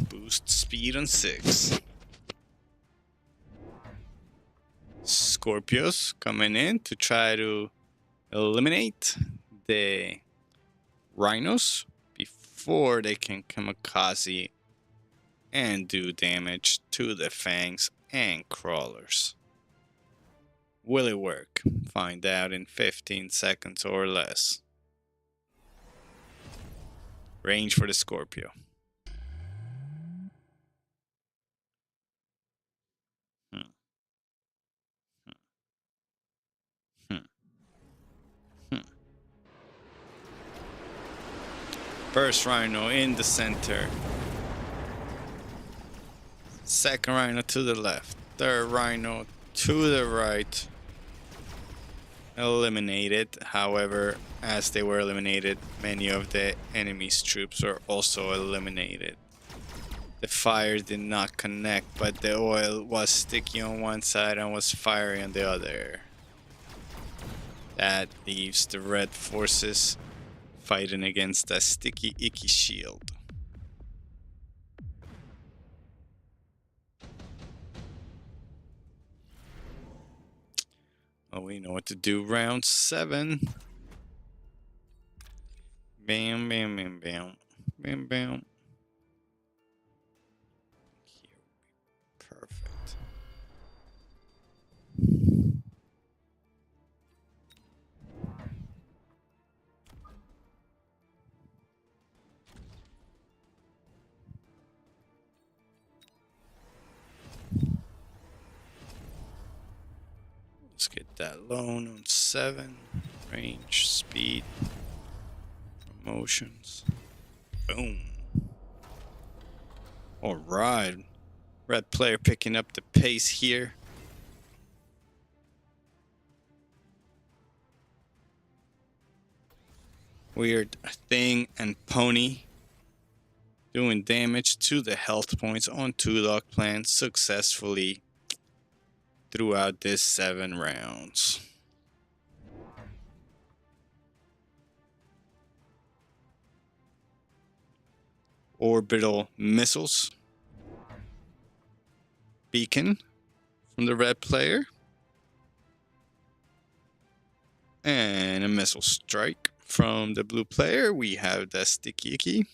Boost speed on 6. Scorpios coming in to try to eliminate the rhinos before they can kamikaze and do damage to the fangs and crawlers. Will it work? Find out in 15 seconds or less. Range for the Scorpio. First rhino in the center. Second rhino to the left. Third rhino to the right. Eliminated. However, as they were eliminated, many of the enemy's troops were also eliminated. The fire did not connect, but the oil was sticky on one side and was fiery on the other. That leaves the red forces fighting against a sticky, icky shield. Oh, we know what to do. Round 7. Bam, bam, bam, bam. Bam, bam. Here. Perfect. Let's get that lone on 7. Range, speed, promotions. Boom. Alright. Red player picking up the pace here. Weird Thing and Pony doing damage to the health points on 2 dog plants successfully throughout this 7 rounds. Orbital missiles. beacon from the red player. And a missile strike from the blue player. We have the sticky icky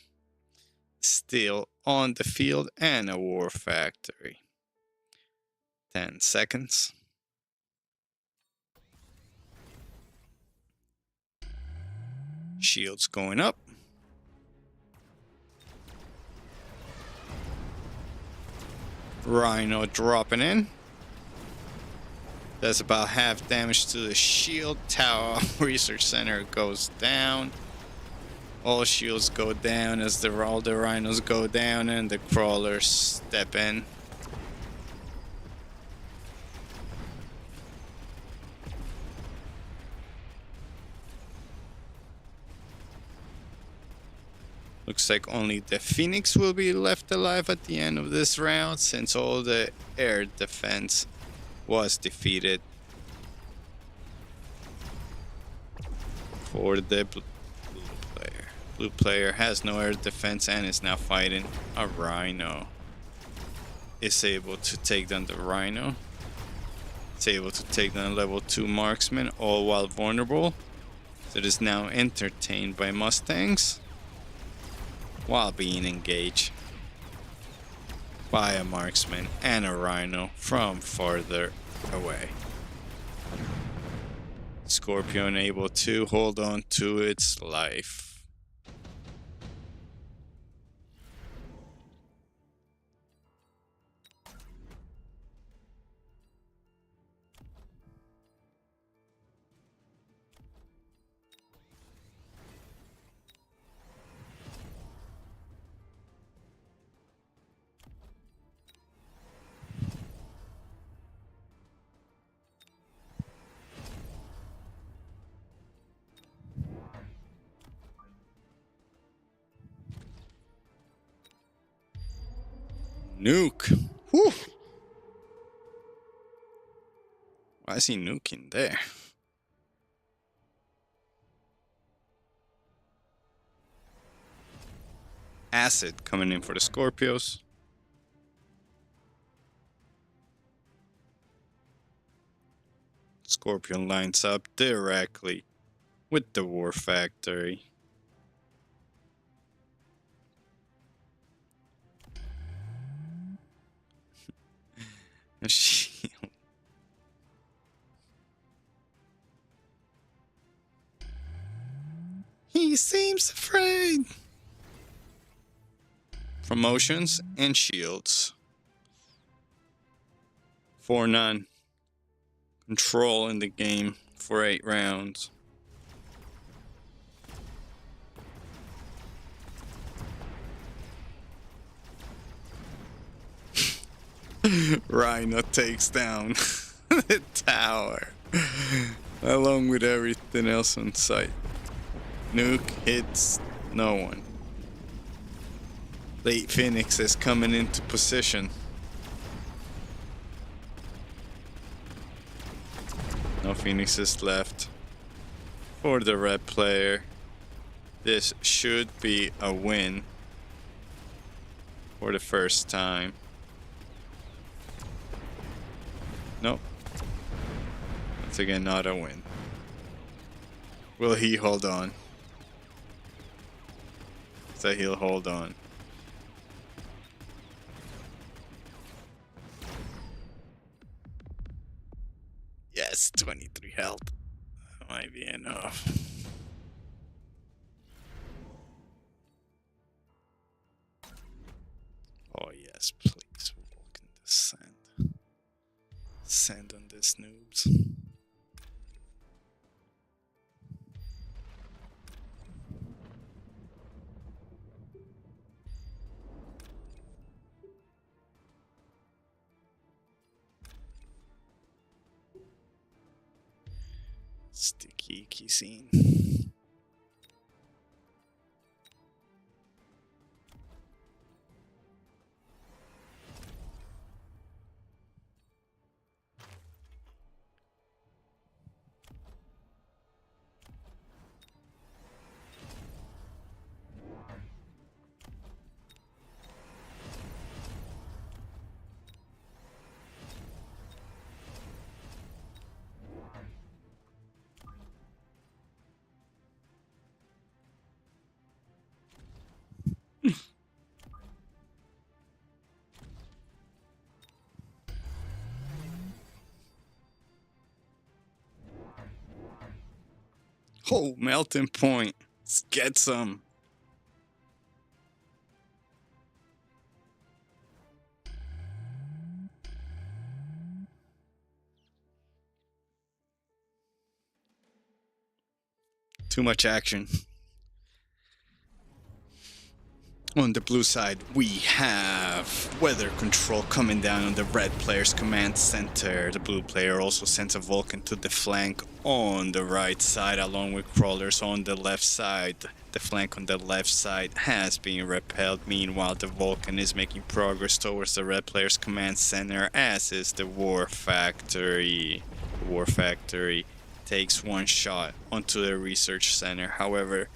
still on the field and a war factory. 10 seconds. Shields going up. Rhino dropping in. That's about half damage to the shield tower. Research center goes down. All shields go down as all the rhinos go down and the crawlers step in. Looks like only the Phoenix will be left alive at the end of this round, since all the air defense was defeated for the blue player. Blue player has no air defense and is now fighting a rhino. Is able to take down the rhino. It's able to take down level 2 marksman, all while vulnerable. So it is now entertained by Mustangs while being engaged by a marksman and a rhino from farther away. Scorpion able to hold on to its life. Nuke. Whew. Why is he nuking there? Acid coming in for the Scorpios. Scorpion lines up directly with the War Factory. A shield. He seems afraid. Promotions and shields. 4-9. Control in the game for 8 rounds. Rhino takes down the tower along with everything else on site. Nuke hits no one. Late Phoenix is coming into position. No Phoenixes left for the red player. This should be a win for the first time. Nope. Once again, not a win. Will he hold on? So he'll hold on. Yes, 23 health. That might be enough. Oh yes, please walk in the sand. Sand on this noobs. Sticky icky scene. Oh, melting point. Let's get some. Too much action. On the blue side, we have weather control coming down on the red player's command center. The blue player also sends a Vulcan to the flank on the right side, along with crawlers on the left side. The flank on the left side has been repelled. Meanwhile, the Vulcan is making progress towards the red player's command center, as is the War Factory. The War Factory takes one shot onto the research center. However,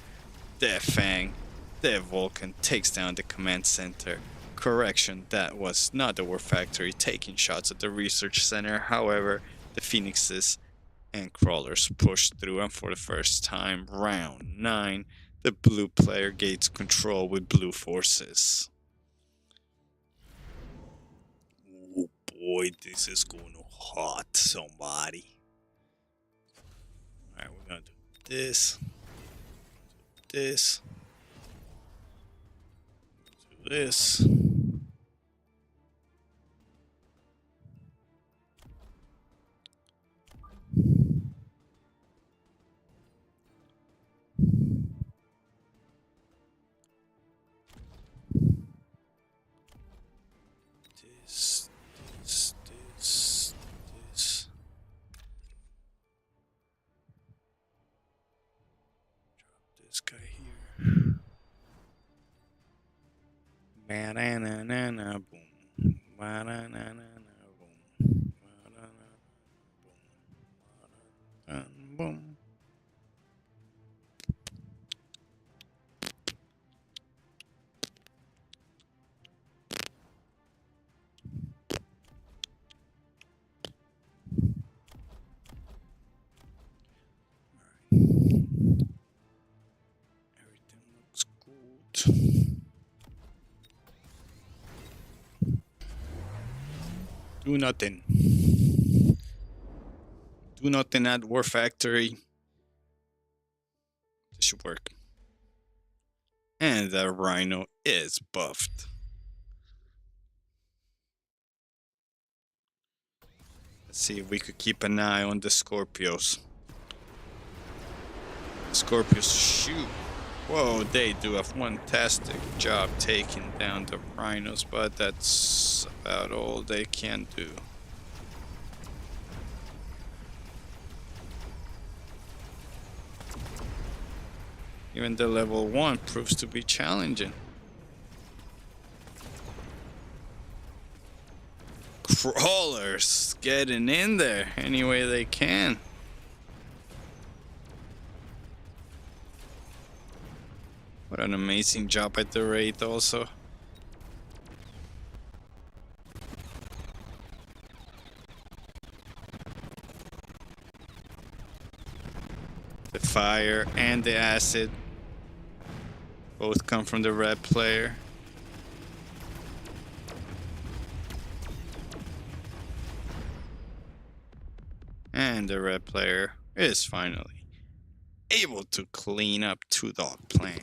the Fang, the Vulcan, takes down the command center. Correction, that was not the War Factory taking shots at the research center. However, the Phoenixes and Crawlers pushed through, and for the first time, round 9, the blue player gains control with blue forces. Oh boy, this is going to hurt somebody. Alright, we're gonna do this. This. This. This. Drop this guy here. Banana boom. Banana boom. Banana boom. Boom. Everything looks good. Do nothing. Do nothing at War Factory. This should work. And the Rhino is buffed. Let's see if we could keep an eye on the Scorpios. The Scorpios shoot. Whoa, they do a fantastic job taking down the Rhinos, but that's about all they can do. Even the level 1 proves to be challenging. Crawlers getting in there any way they can. What an amazing job at the raid also. The fire and the acid both come from the red player. And the red player is finally able to clean up Two Dog Plain.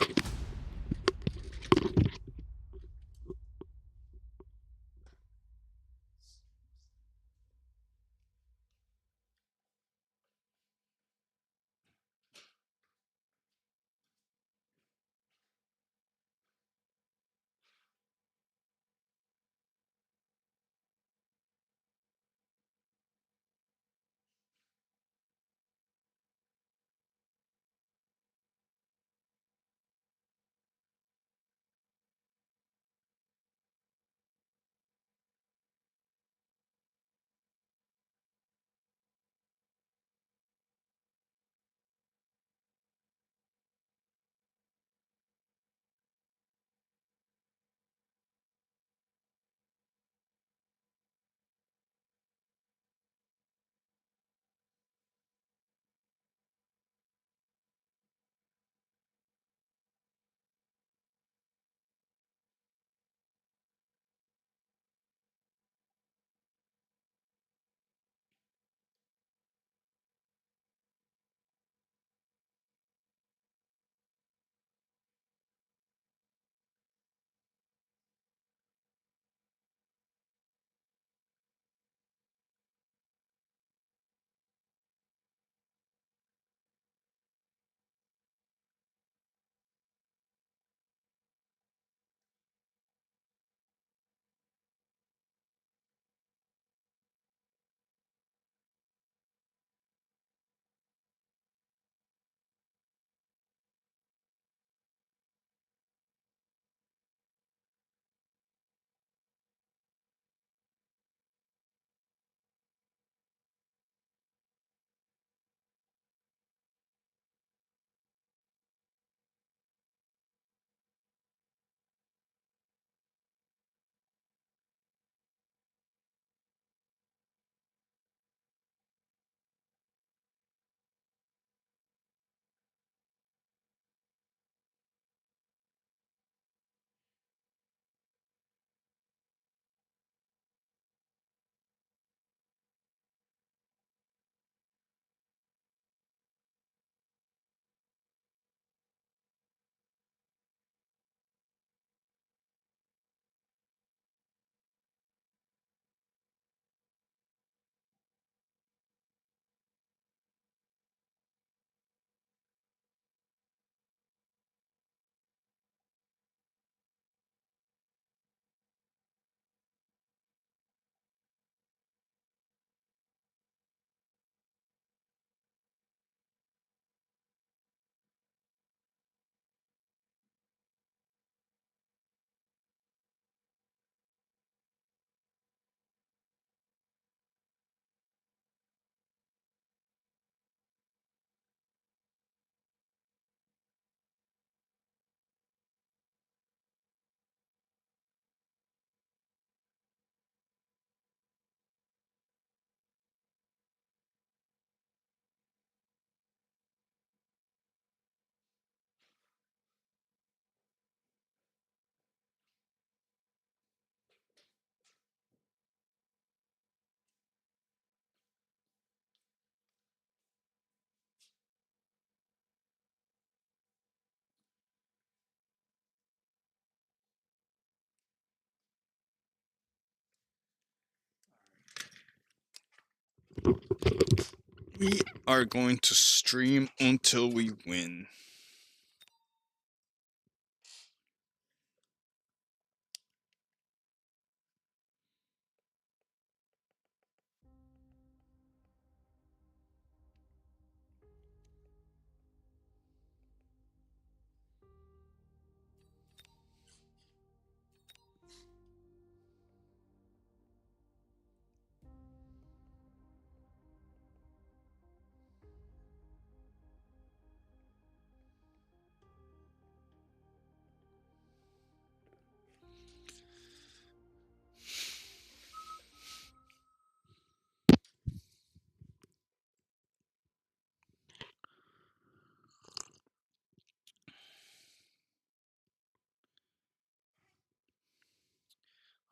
We are going to stream until we win.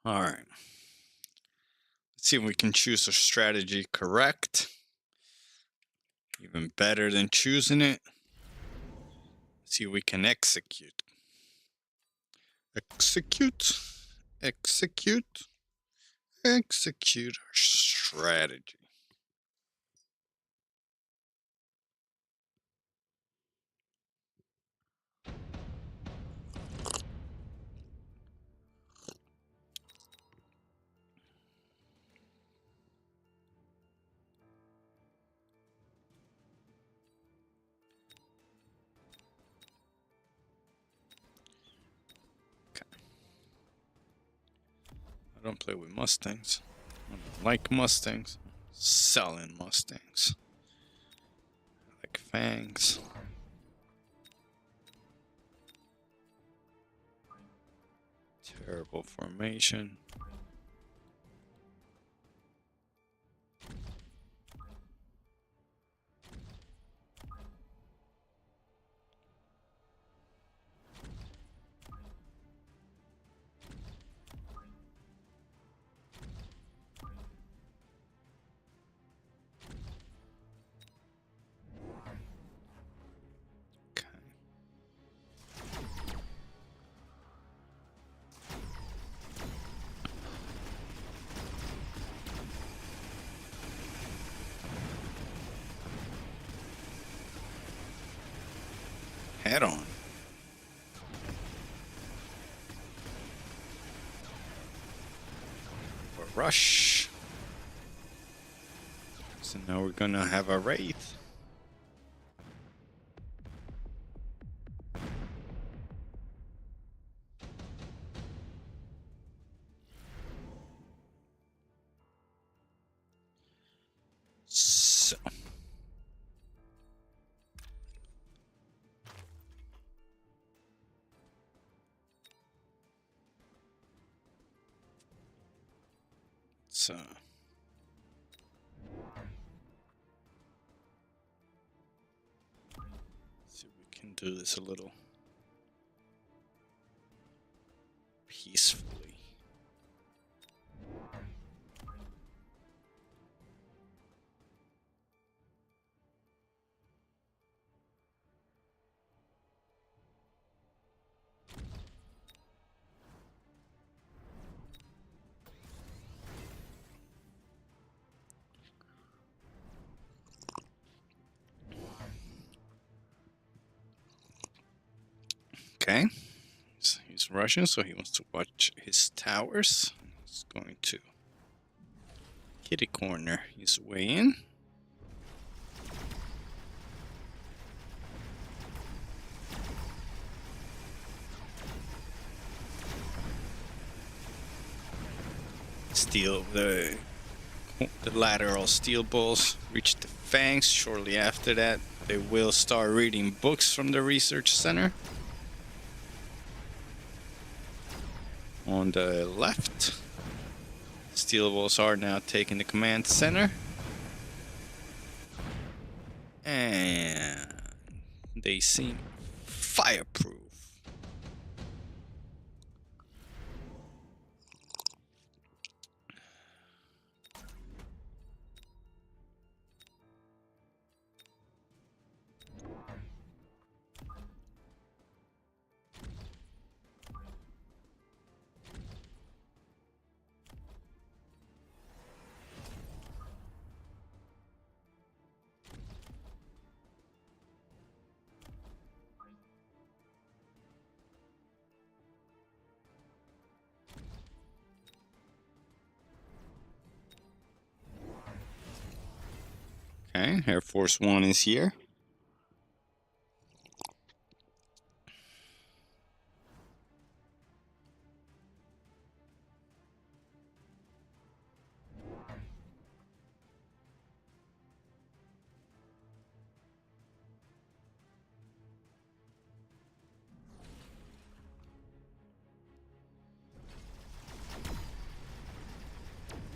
All right. Let's see if we can choose a strategy correct. Even better than choosing it. See if we can execute. Execute. Execute. Execute our strategy. I don't play with Mustangs. I don't like Mustangs. Selling Mustangs. I like Fangs. Terrible formation. Head on. Or rush. So now we're gonna have a Wraith. So. So. See if we can do this a little peacefully. Okay. So he's rushing, so he wants to watch his towers. He's going to kitty corner his way in. Steal the lateral steel balls reach the fangs. Shortly after that, they will start reading books from the research center. On the left, steel balls are now taking the command center. And they seem fireproof. Okay, Air Force One is here.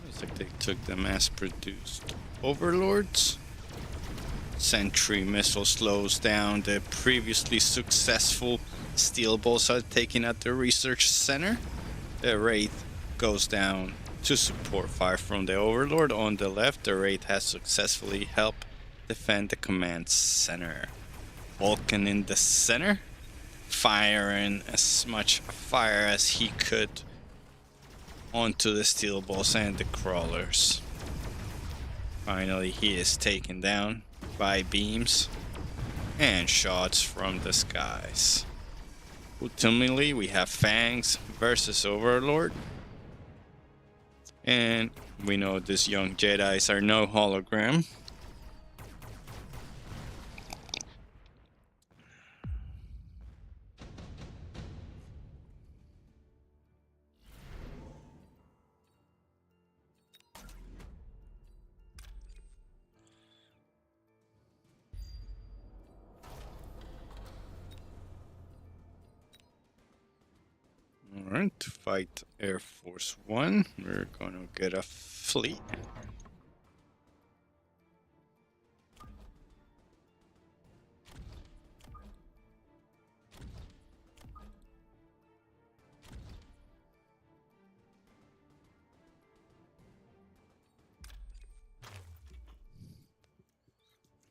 Looks like they took the mass-produced overlords. Sentry missile slows down the previously successful steel bullseye taking out the research center. The Wraith goes down to support fire from the overlord. On the left, the Wraith has successfully helped defend the command center. Vulcan in the center, firing as much fire as he could onto the steel balls and the crawlers. Finally, he is taken down by beams and shots from the skies. Ultimately, we have Fangs versus Overlord. And we know these young Jedis are no hologram. Alright, to fight Air Force One, we're gonna get a fleet.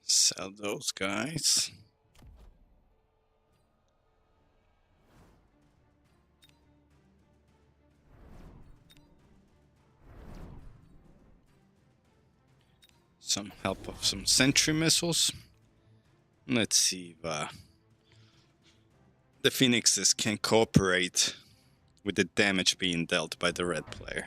Sell those guys. Some help of some sentry missiles. Let's see if the Phoenixes can cooperate with the damage being dealt by the red player.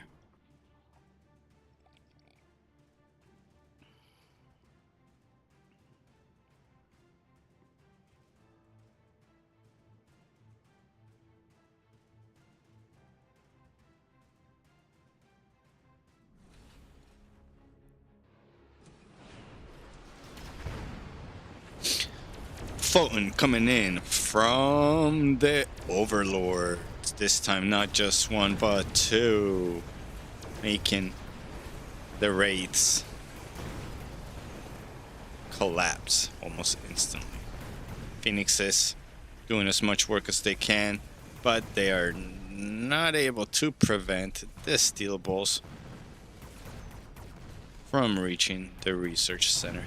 Photon coming in from the Overlord. This time not just one but two. Making the Wraiths collapse almost instantly. Phoenixes doing as much work as they can, but they are not able to prevent the steel balls from reaching the research center.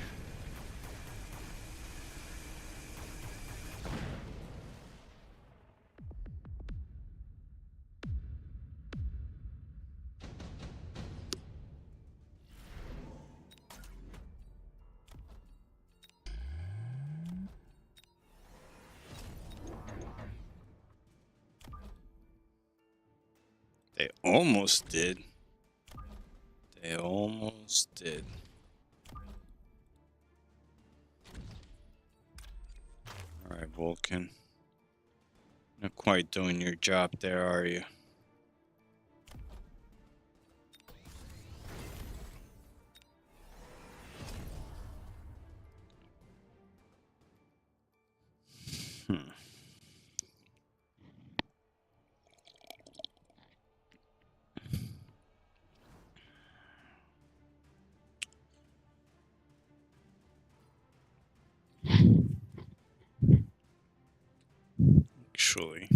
They almost did. They almost did. Alright, Vulcan. Not quite doing your job there, are you? Actually,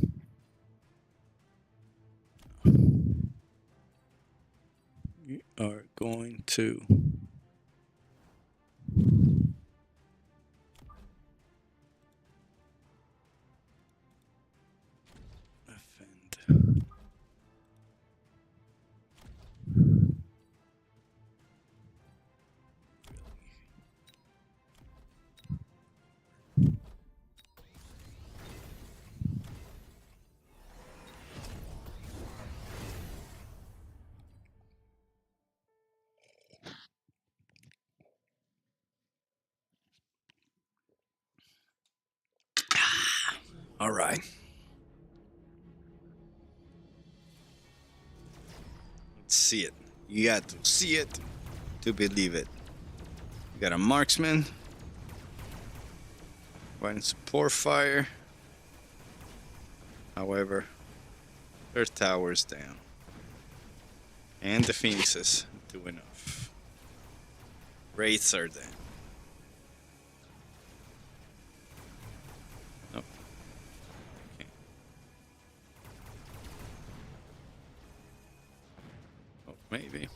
we are going to offend. All right. Let's see it. You got to see it to believe it. You got a marksman. Running support fire. However, their tower's down. And the phoenixes do enough. Wraiths are down. Nope. Okay. Oh, maybe. Maybe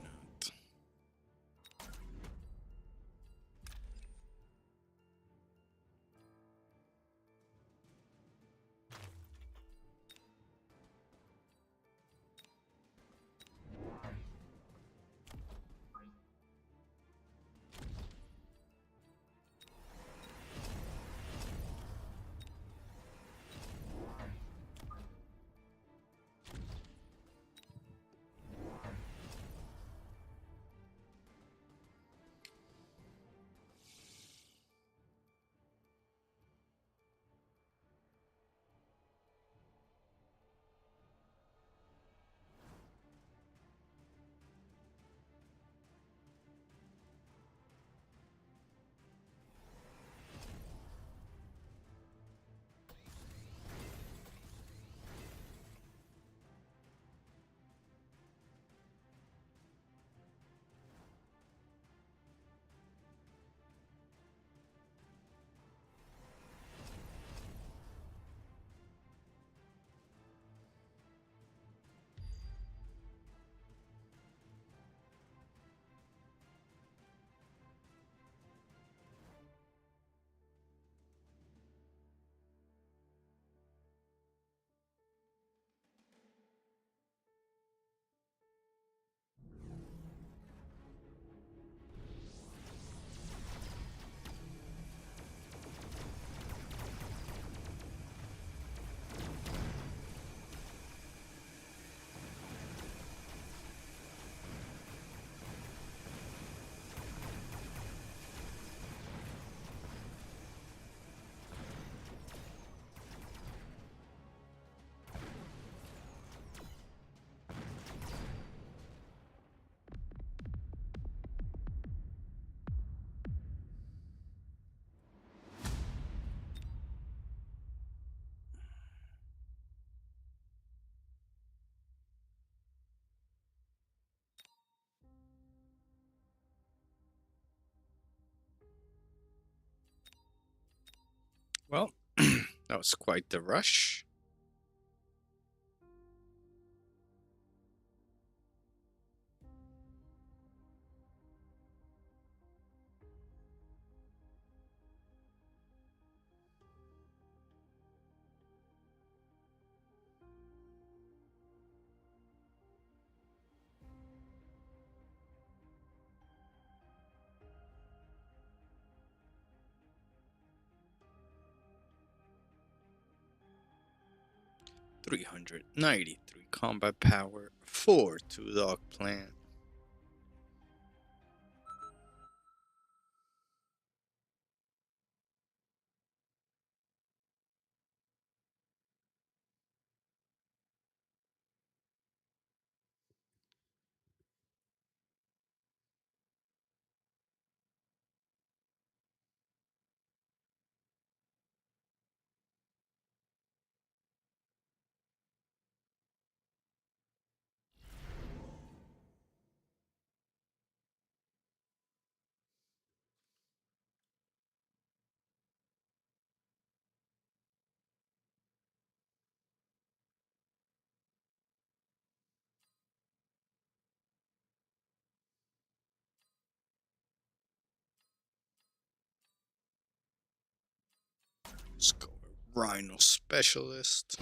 not. Well, that was quite the rush. $393 combat power, 4 2-dog plan. Let's go Rhino Specialist.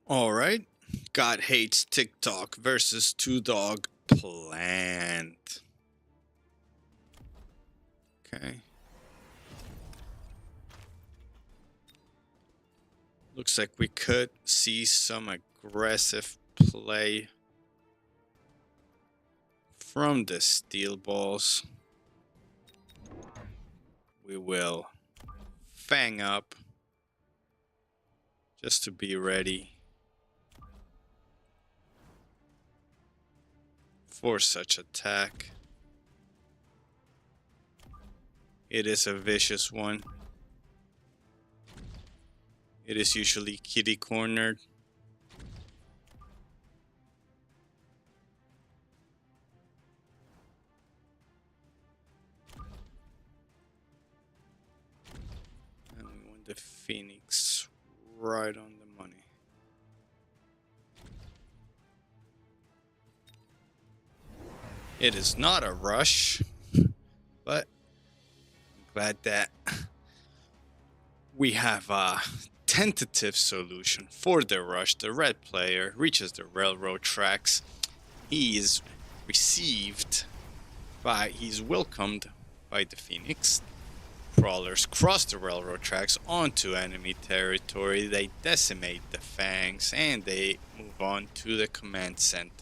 Alright. God hates TikTok versus Two Dog Plant. Okay. Looks like we could see some aggressive play from the steel balls. We will fang up just to be ready for such attack. It is a vicious one. It is usually kitty cornered. And we want the Phoenix right on the money. It is not a rush, but I'm glad that we have a tentative solution for the rush. The red player reaches the railroad tracks. He is he's welcomed by the Phoenix. Crawlers cross the railroad tracks onto enemy territory. They decimate the Fangs and they move on to the command center.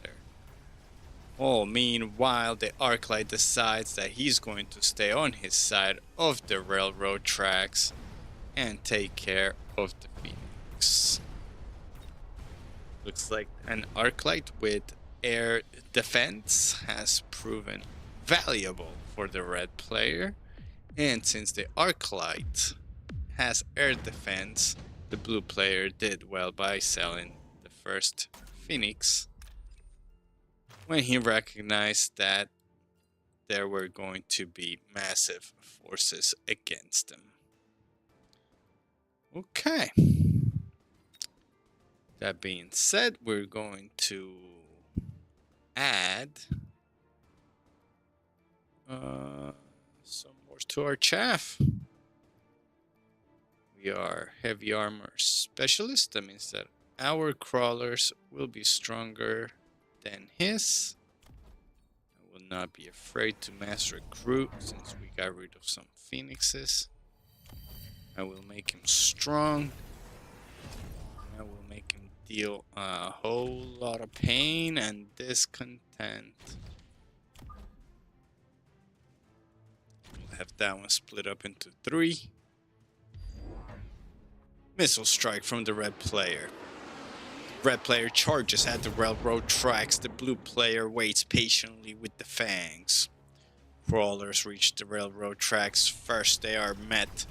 Oh, meanwhile, the Arclight decides that he's going to stay on his side of the railroad tracks and take care of the Phoenix. Looks like an Arclight with air defense has proven valuable for the red player. And since the Arclight has air defense, the blue player did well by selling the first Phoenix when he recognized that there were going to be massive forces against him. Okay. That being said, we're going to add some more to our chaff. We are heavy armor specialists. That means that our crawlers will be stronger than his. I will not be afraid to mass recruit since we got rid of some Phoenixes. I will make him strong. I will make him deal a whole lot of pain and discontent. We'll have that one split up into 3. Missile strike from the red player. Red player charges at the railroad tracks. The blue player waits patiently with the Fangs. Crawlers reach the railroad tracks first. They are met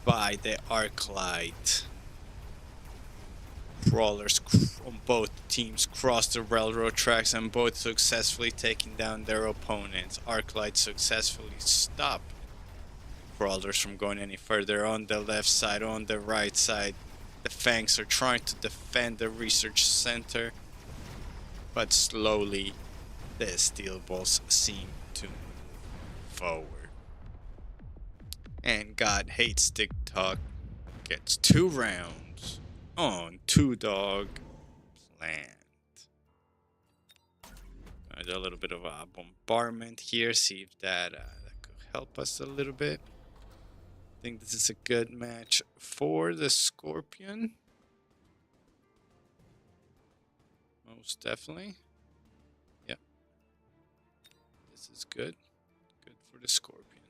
by the Arclight. Crawlers on both teams cross the railroad tracks and both successfully taking down their opponents. Arclight successfully stop crawlers from going any further on the left side. On the right side, the Fangs are trying to defend the research center, but slowly the steel balls seem to move forward. And God hates TikTok gets 2 rounds on Two Dog Plant. I do a little bit of a bombardment here, see if that could help us a little bit. I think this is a good match for the Scorpion. Most definitely. Yeah. This is good. Good for the Scorpion.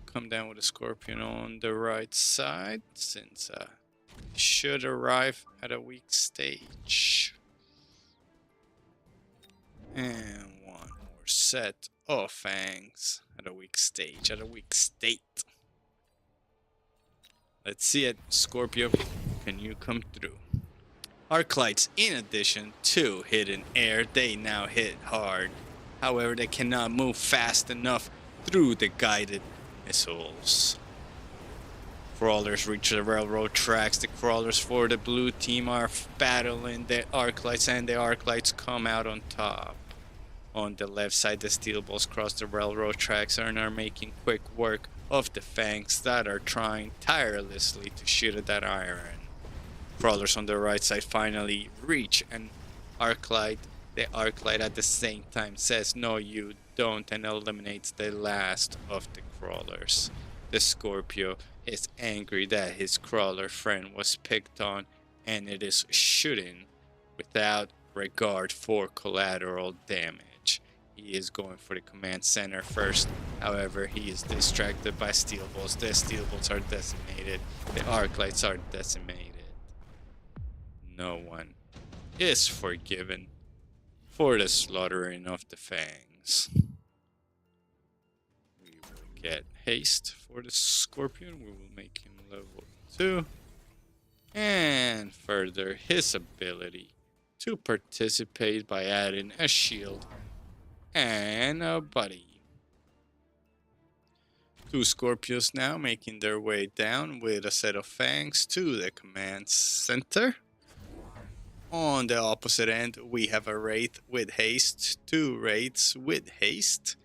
Come down with a Scorpion on the right side since it should arrive at a weak stage. And one more set of Fangs at a weak stage, at a weak state. Let's see it, Scorpio. Can you come through? Arclights, in addition to hitting air, they now hit hard. However, they cannot move fast enough through the guided missiles. Crawlers reach the railroad tracks. The crawlers for the blue team are battling the Arclights, and the Arclights come out on top. On the left side, the steel balls cross the railroad tracks and are making quick work of the Fangs that are trying tirelessly to shoot at that iron. crawlers on the right side finally reach an Arclight. The Arclight at the same time says, "No, you don't," and eliminates the last of the crawlers. The Scorpio is angry that his crawler friend was picked on, and it is shooting without regard for collateral damage. He is going for the command center first. However, he is distracted by steel balls. The steel balls are decimated. The arc lights are decimated. No one is forgiven for the slaughtering of the fangs. We will get haste for the scorpion. We will make him level 2. And further his ability to participate by adding a shield and a buddy. 2 Scorpios now making their way down with a set of fangs to the command center. On the opposite end, we have a Wraith with haste, 2 Wraiths with haste.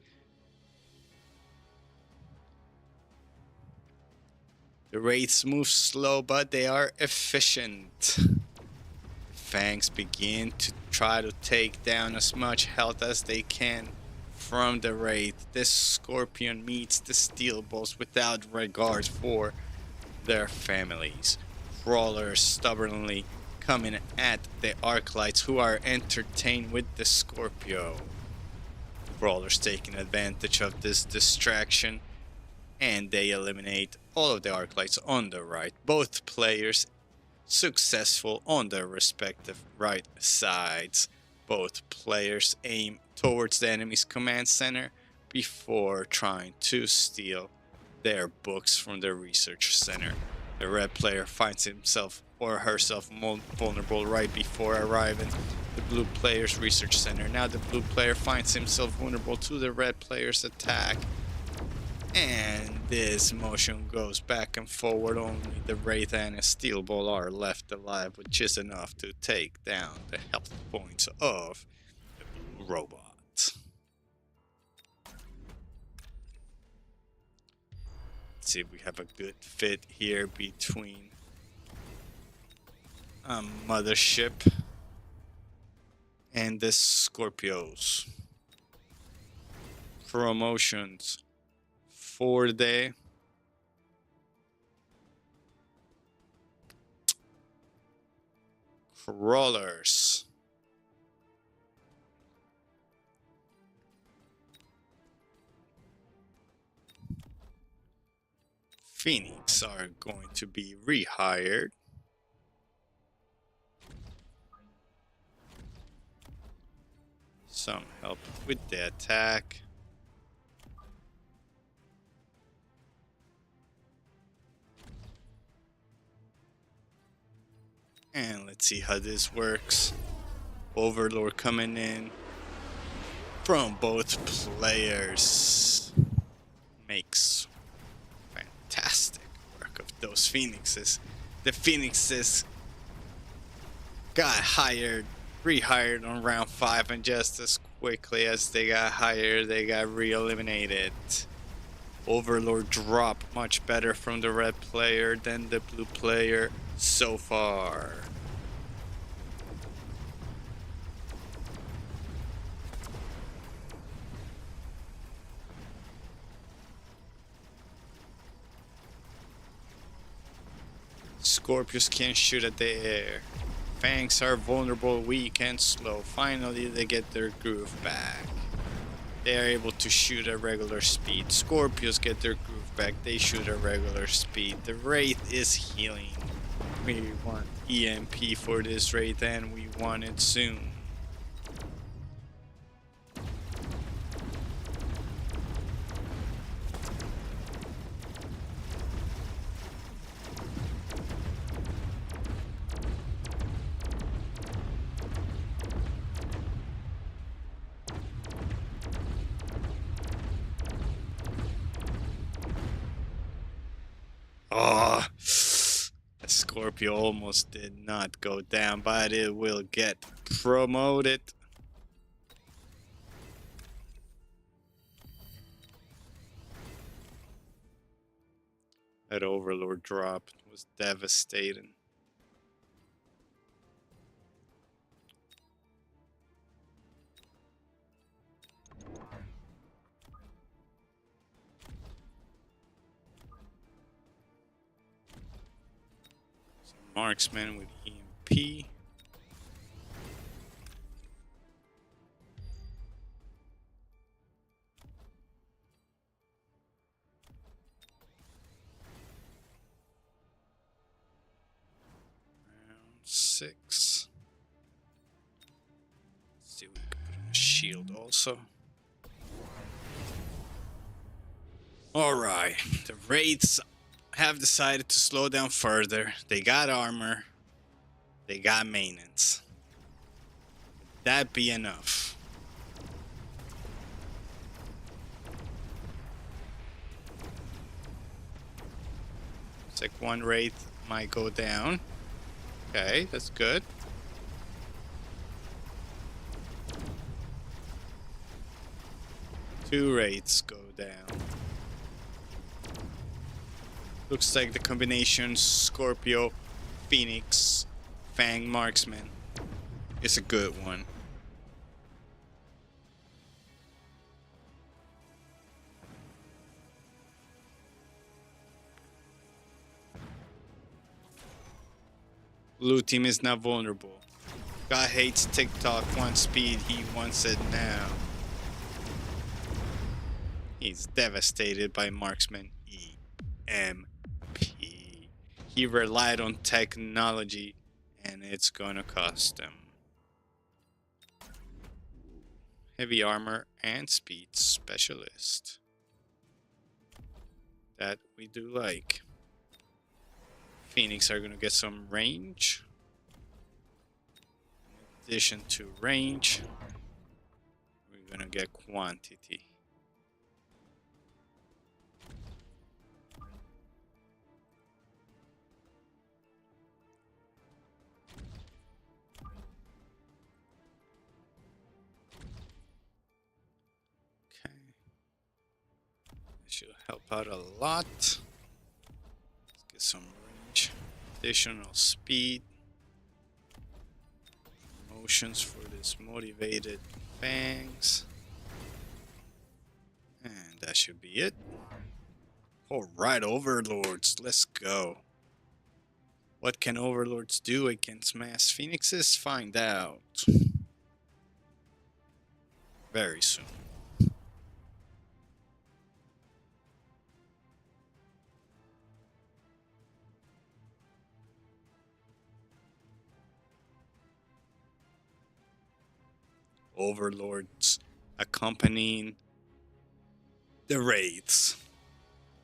The Wraiths move slow, but they are efficient. Fangs begin to try to take down as much health as they can from the Wraith. This Scorpion meets the steel balls without regard for their families. Crawlers stubbornly coming at the Arclights, who are entertained with the Scorpio. Crawlers taking advantage of this distraction, and they eliminate all of the Arclights on the right. Both players successful on their respective right sides. Both players aim towards the enemy's command center before trying to steal their books from the research center. The red player finds himself or herself vulnerable right before arriving the blue player's research center. Now the blue player finds himself vulnerable to the red player's attack, and this motion goes back and forward. Only the Wraith and a Steel Ball are left alive, which is enough to take down the health points of the blue robot. Let's see if we have a good fit here between a mothership and the Scorpios. Promotions for the crawlers. Phoenix are going to be rehired. Some help with the attack. And let's see how this works. Overlord coming in from both players makes fantastic work of those Phoenixes. The Phoenixes got rehired on round 5, and just as quickly as they got hired, they got re-eliminated. Overlord drop much better from the red player than the blue player so far. Scorpios can't shoot at the air. Fangs are vulnerable, weak, and slow. Finally, they get their groove back. They are able to shoot at regular speed. Scorpios get their groove back. They shoot at regular speed. The Wraith is healing. We want EMP for this Wraith, and we want it soon. Oh, the Scorpio almost did not go down, but it will get promoted. That Overlord drop was devastating. marksman with EMP. Round 6. Let's see if we can put on a shield also. Alright, the Wraiths have decided to slow down further. They got armor. They got maintenance. That be enough. It's like one Wraith might go down. Okay, that's good. Two Wraiths go down. Looks like the combination Scorpio, Phoenix, Fang Marksman is a good one. Blue team is not vulnerable. God hates TikTok, wants speed, he wants it now. He's devastated by Marksman EMP. He relied on technology, and it's gonna cost him. Heavy armor and speed specialist. That we do like. Phoenix are gonna get some range. In addition to range, we're gonna get quantity. Should help out a lot. Let's get some range. Additional speed. Promotions for this motivated fangs. And that should be it. Alright, Overlords, let's go. What can Overlords do against mass Phoenixes? Find out very soon. Overlords accompanying the Wraiths.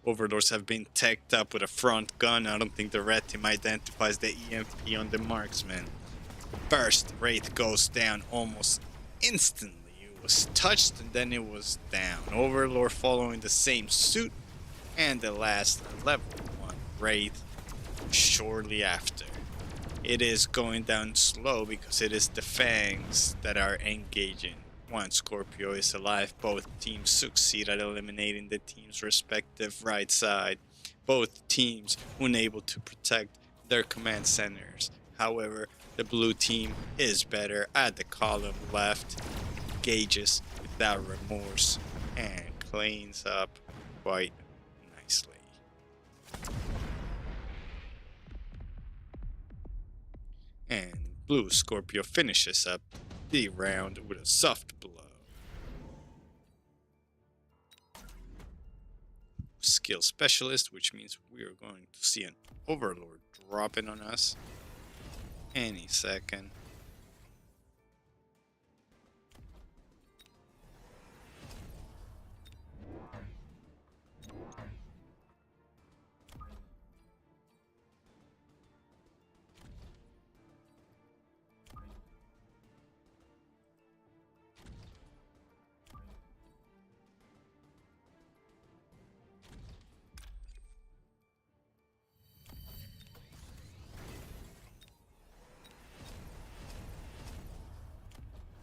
Overlords have been teched up with a front gun. I don't think the red team identifies the EMP on the marksman. First, Wraith goes down almost instantly. It was touched and then it was down. Overlord following the same suit. And the last level 1 Wraith shortly after. It is going down slow because it is the Fangs that are engaging. One Scorpio is alive. Both teams succeed at eliminating the team's respective right side. Both teams unable to protect their command centers. However, the blue team is better at the column left, engages without remorse, and cleans up quite nicely. And blue Scorpio finishes up the round with a soft blow. Skill specialist, which means we are going to see an Overlord dropping on us any second.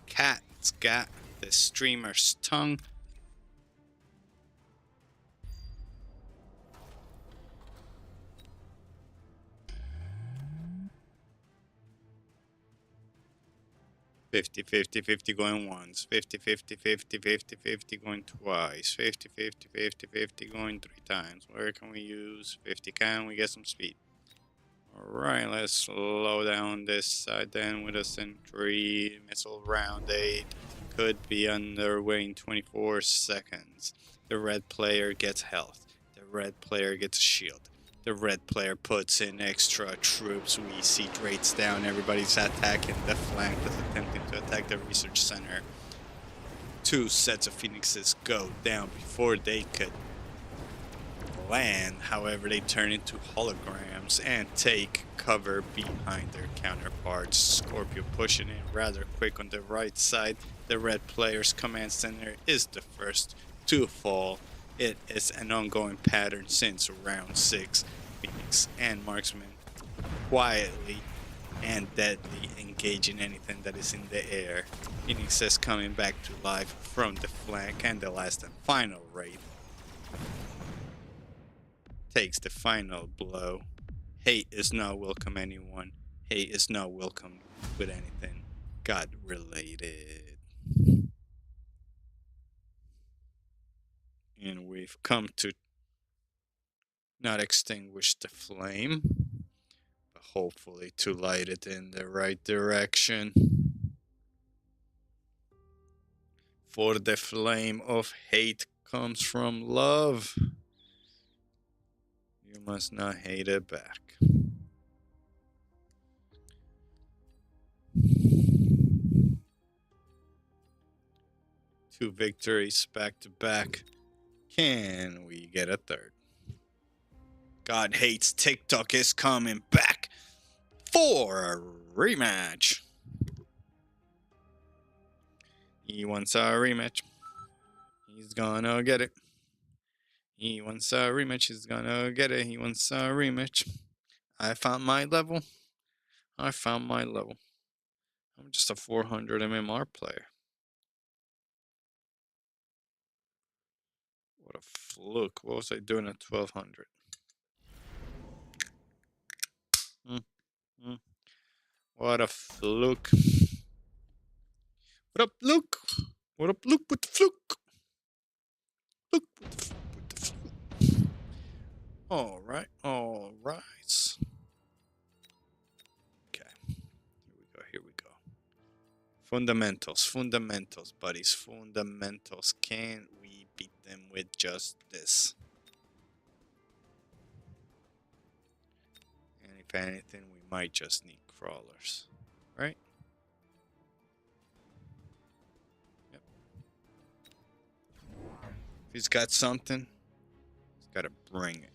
Cat's got the streamer's tongue. Fifty, 50, 50 going once. 50, 50, 50, 50, 50 going twice. 50, 50, 50, 50 going 3 times. Where can we use 50? Can we get some speed? Alright, let's slow down this side then with a sentry missile round 8. Could be underway in 24 seconds. The red player gets health. The red player gets a shield. The red player puts in extra troops. We see Draits down. Everybody's attacking the flank that's attempting to attack the research center. 2 sets of phoenixes go down before they could land. However, they turn into holograms and take cover behind their counterparts. Scorpio pushing in rather quick on the right side. The red player's command center is the first to fall. It is an ongoing pattern since round 6. Phoenix and marksman quietly and deadly engaging anything that is in the air. Phoenix is coming back to life from the flank, and the last and final raid takes the final blow. Hate is not welcome anyone. Hate is not welcome with anything God related. And we've come to not extinguish the flame, but hopefully to light it in the right direction. For the flame of hate comes from love. You must not hate it back. Two victories back to back. Can we get a third? God Hates TikTok is coming back for a rematch. He wants a rematch. He's gonna get it. He wants a rematch. He's gonna get it. He wants a rematch. I found my level. I found my level. I'm just a 400 MMR player. What a fluke. What was I doing at 1200? What a fluke. What up, Luke? What up, Luke with the fluke? Luke with the fluke. Alright, alright. Okay. Here we go. Fundamentals, buddies. Fundamentals. Can we beat them with just this? And if anything, we might just need crawlers. Right? Yep. If he's got something, he's got to bring it.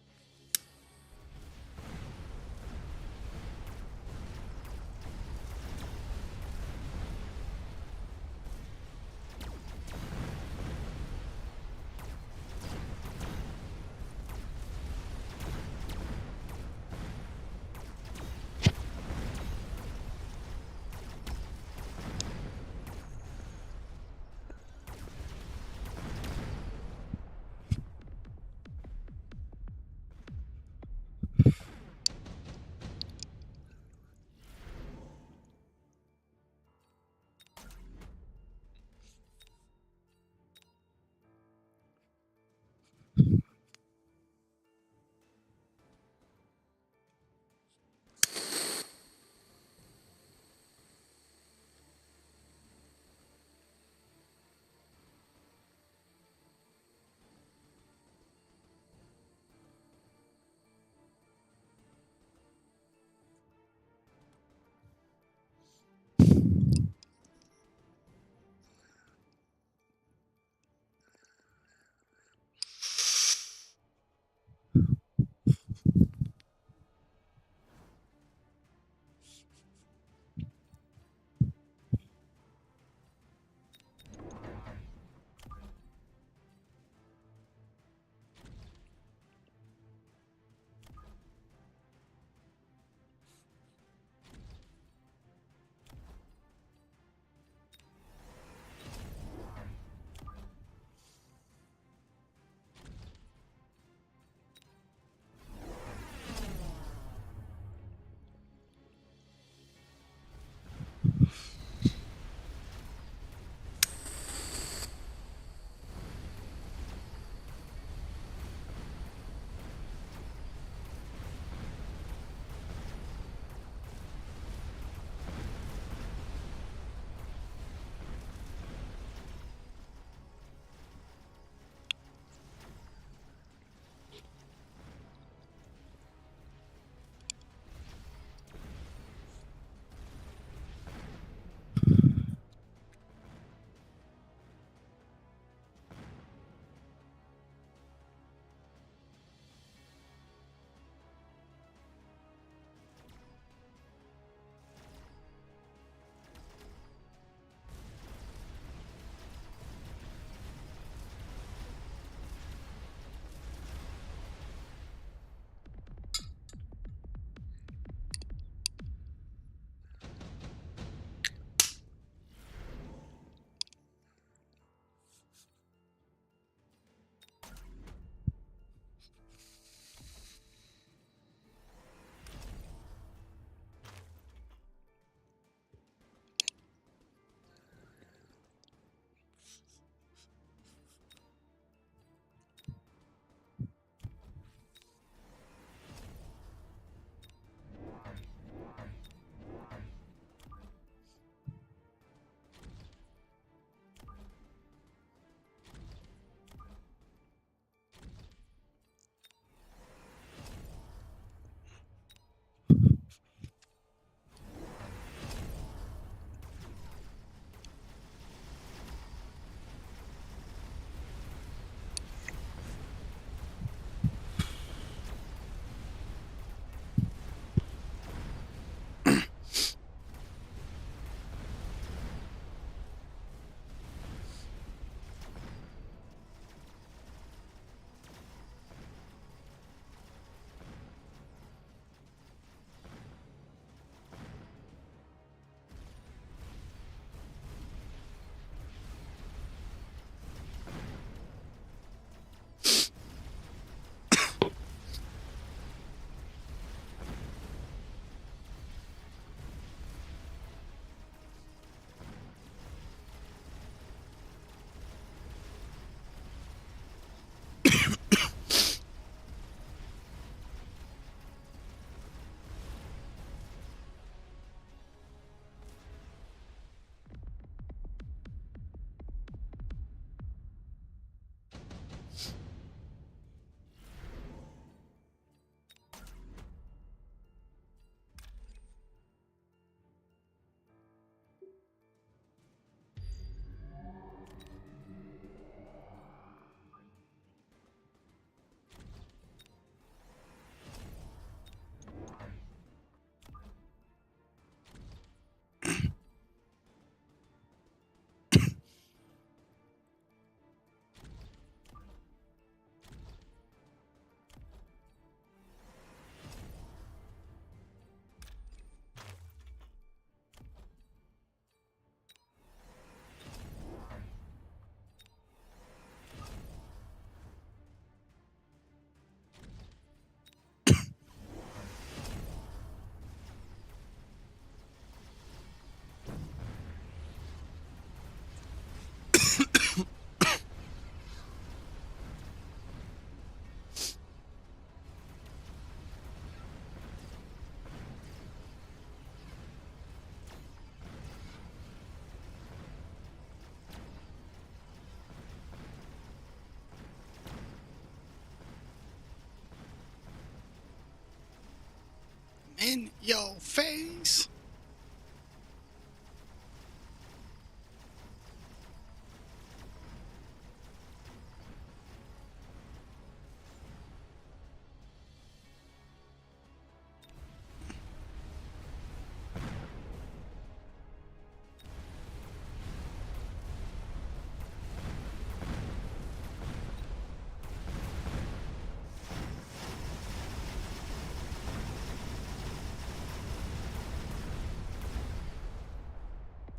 In your face.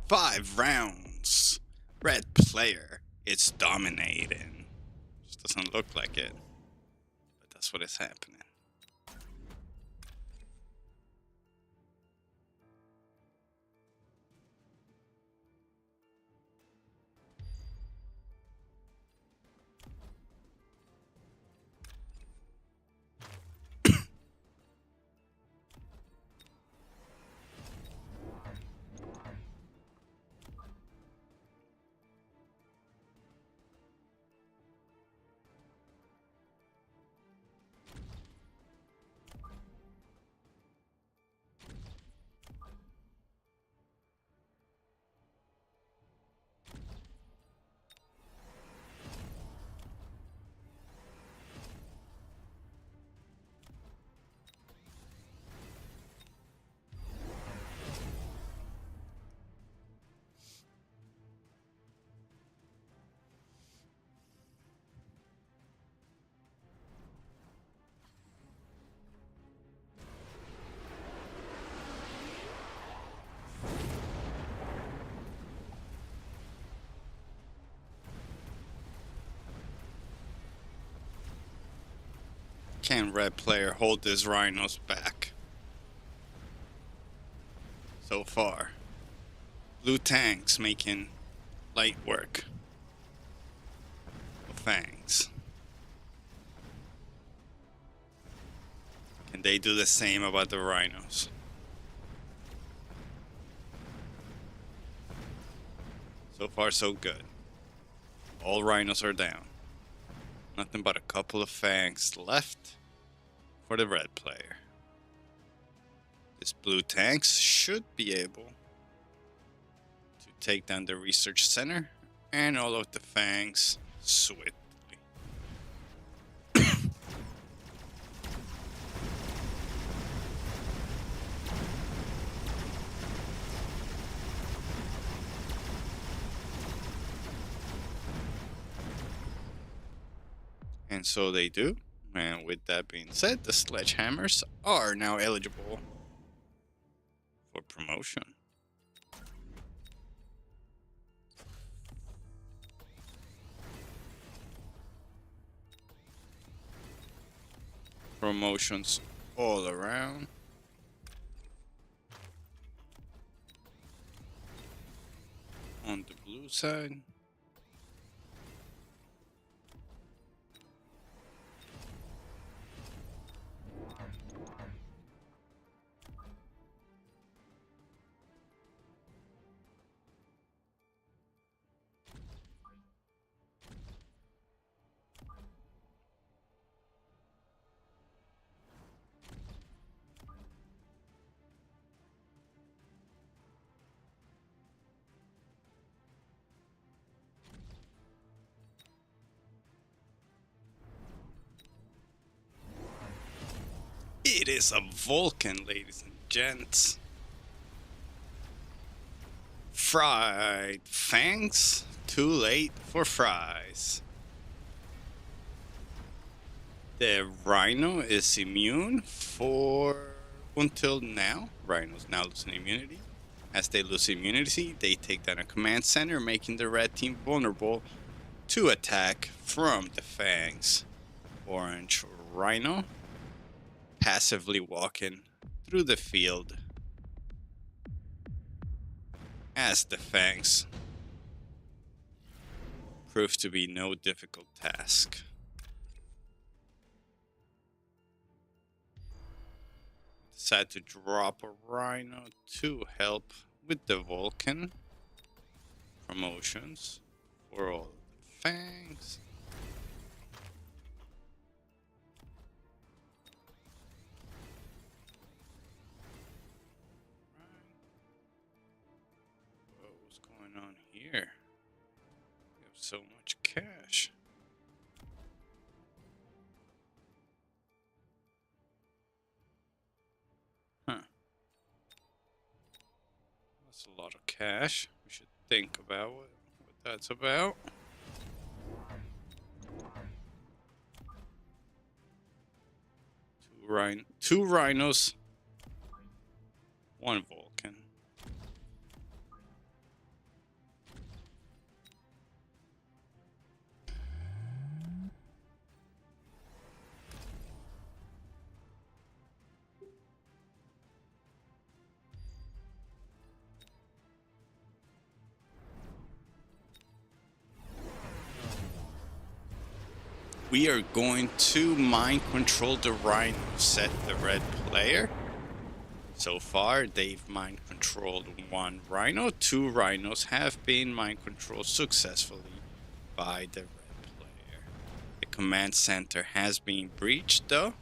Five rounds. Red player. It's dominating. Just doesn't look like it. But that's what is happening. Can red player hold his rhinos back? So far. Blue tanks making light work of fangs. Can they do the same about the rhinos? So far so good. All rhinos are down. Nothing but a couple of fangs left for the red player. This blue tanks should be able to take down the research center and all of the fangs swiftly. And so they do. And with that being said, the sledgehammers are now eligible for promotion. Promotions all around. On the blue side. It is a Vulcan, ladies and gents. Fried fangs? Too late for fries. The rhino is immune until now. Rhinos now losing immunity. As they lose immunity, they take down a command center, making the red team vulnerable to attack from the fangs. Orange rhino passively walking through the field as the fangs prove to be no difficult task. Decide to drop a rhino to help with the Vulcan promotions for all the fangs. here? We have so much cash. Huh. That's a lot of cash. We should think about what that's about. Two rhinos, one Vulcan. We are going to mind control the rhino, set the red player. So far, they've mind controlled one rhino. Two rhinos have been mind controlled successfully by the red player. The command center has been breached, though.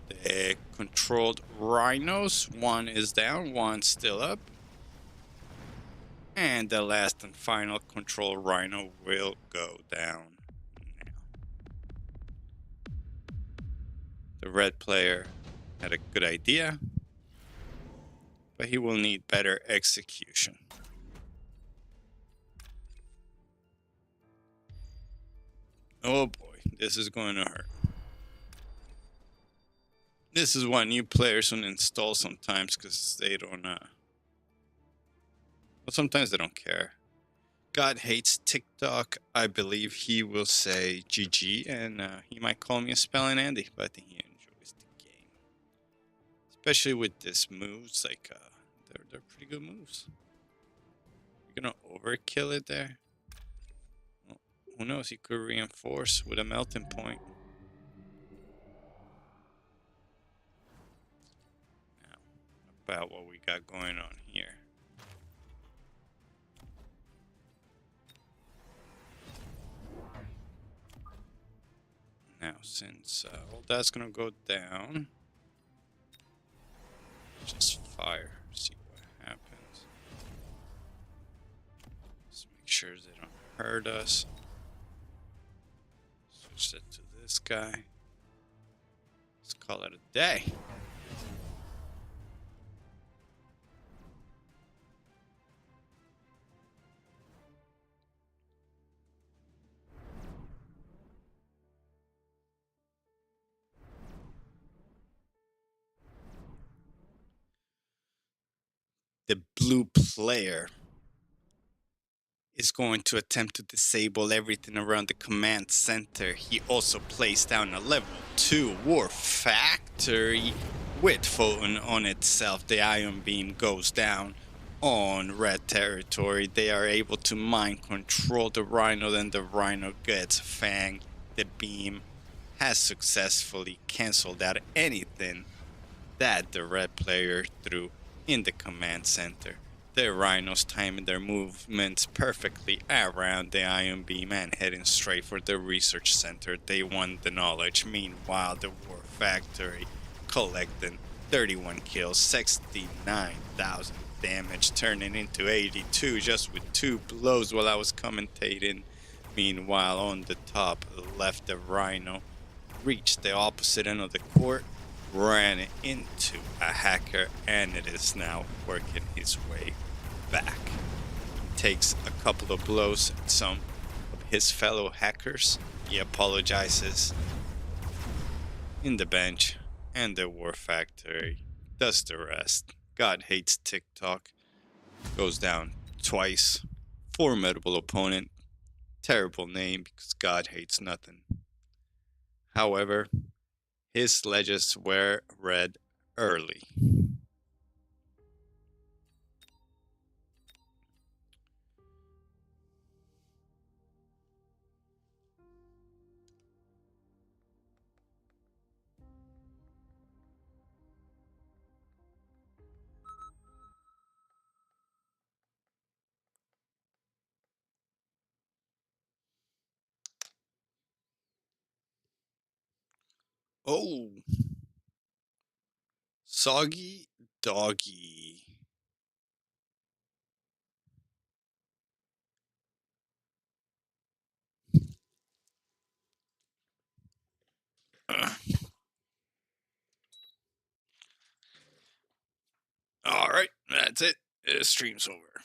The controlled rhinos, one is down, one still up. And the last and final control rhino will go down now. The red player had a good idea, but he will need better execution. Oh boy, this is going to hurt. This is why new players don't install sometimes, because they don't, well, sometimes they don't care. God hates TikTok. I believe he will say GG, and he might call me a spelling Andy, but I think he enjoys the game. Especially with this moves, like, they're pretty good moves. You're gonna overkill it there? Well, who knows, he could reinforce with a melting point. Now, about what we got going on here. Now, since all that's gonna go down, just fire, see what happens. Let's make sure they don't hurt us. Switch that to this guy. Let's call it a day. The blue player is going to attempt to disable everything around the command center. He also placed down a level 2 war factory with photon on itself. The ion beam goes down on red territory. They are able to mind control the rhino, then the rhino gets fanged. The beam has successfully cancelled out anything that the red player threw in the command center. The rhinos timing their movements perfectly around the ion beam and heading straight for the research center. They want the knowledge. Meanwhile, the war factory collecting 31 kills, 69,000 damage, turning into 82 just with 2 blows while I was commentating. Meanwhile, on the top left, the rhino reached the opposite end of the court, ran into a hacker, and it is now working his way back. He takes a couple of blows at some of his fellow hackers. He apologizes in the bench, and the war factory does the rest. God hates TikTok. Goes down twice. Formidable opponent. Terrible name because God hates nothing. However, his sledges were read early. Oh, soggy doggy. All right, that's it. Stream's over.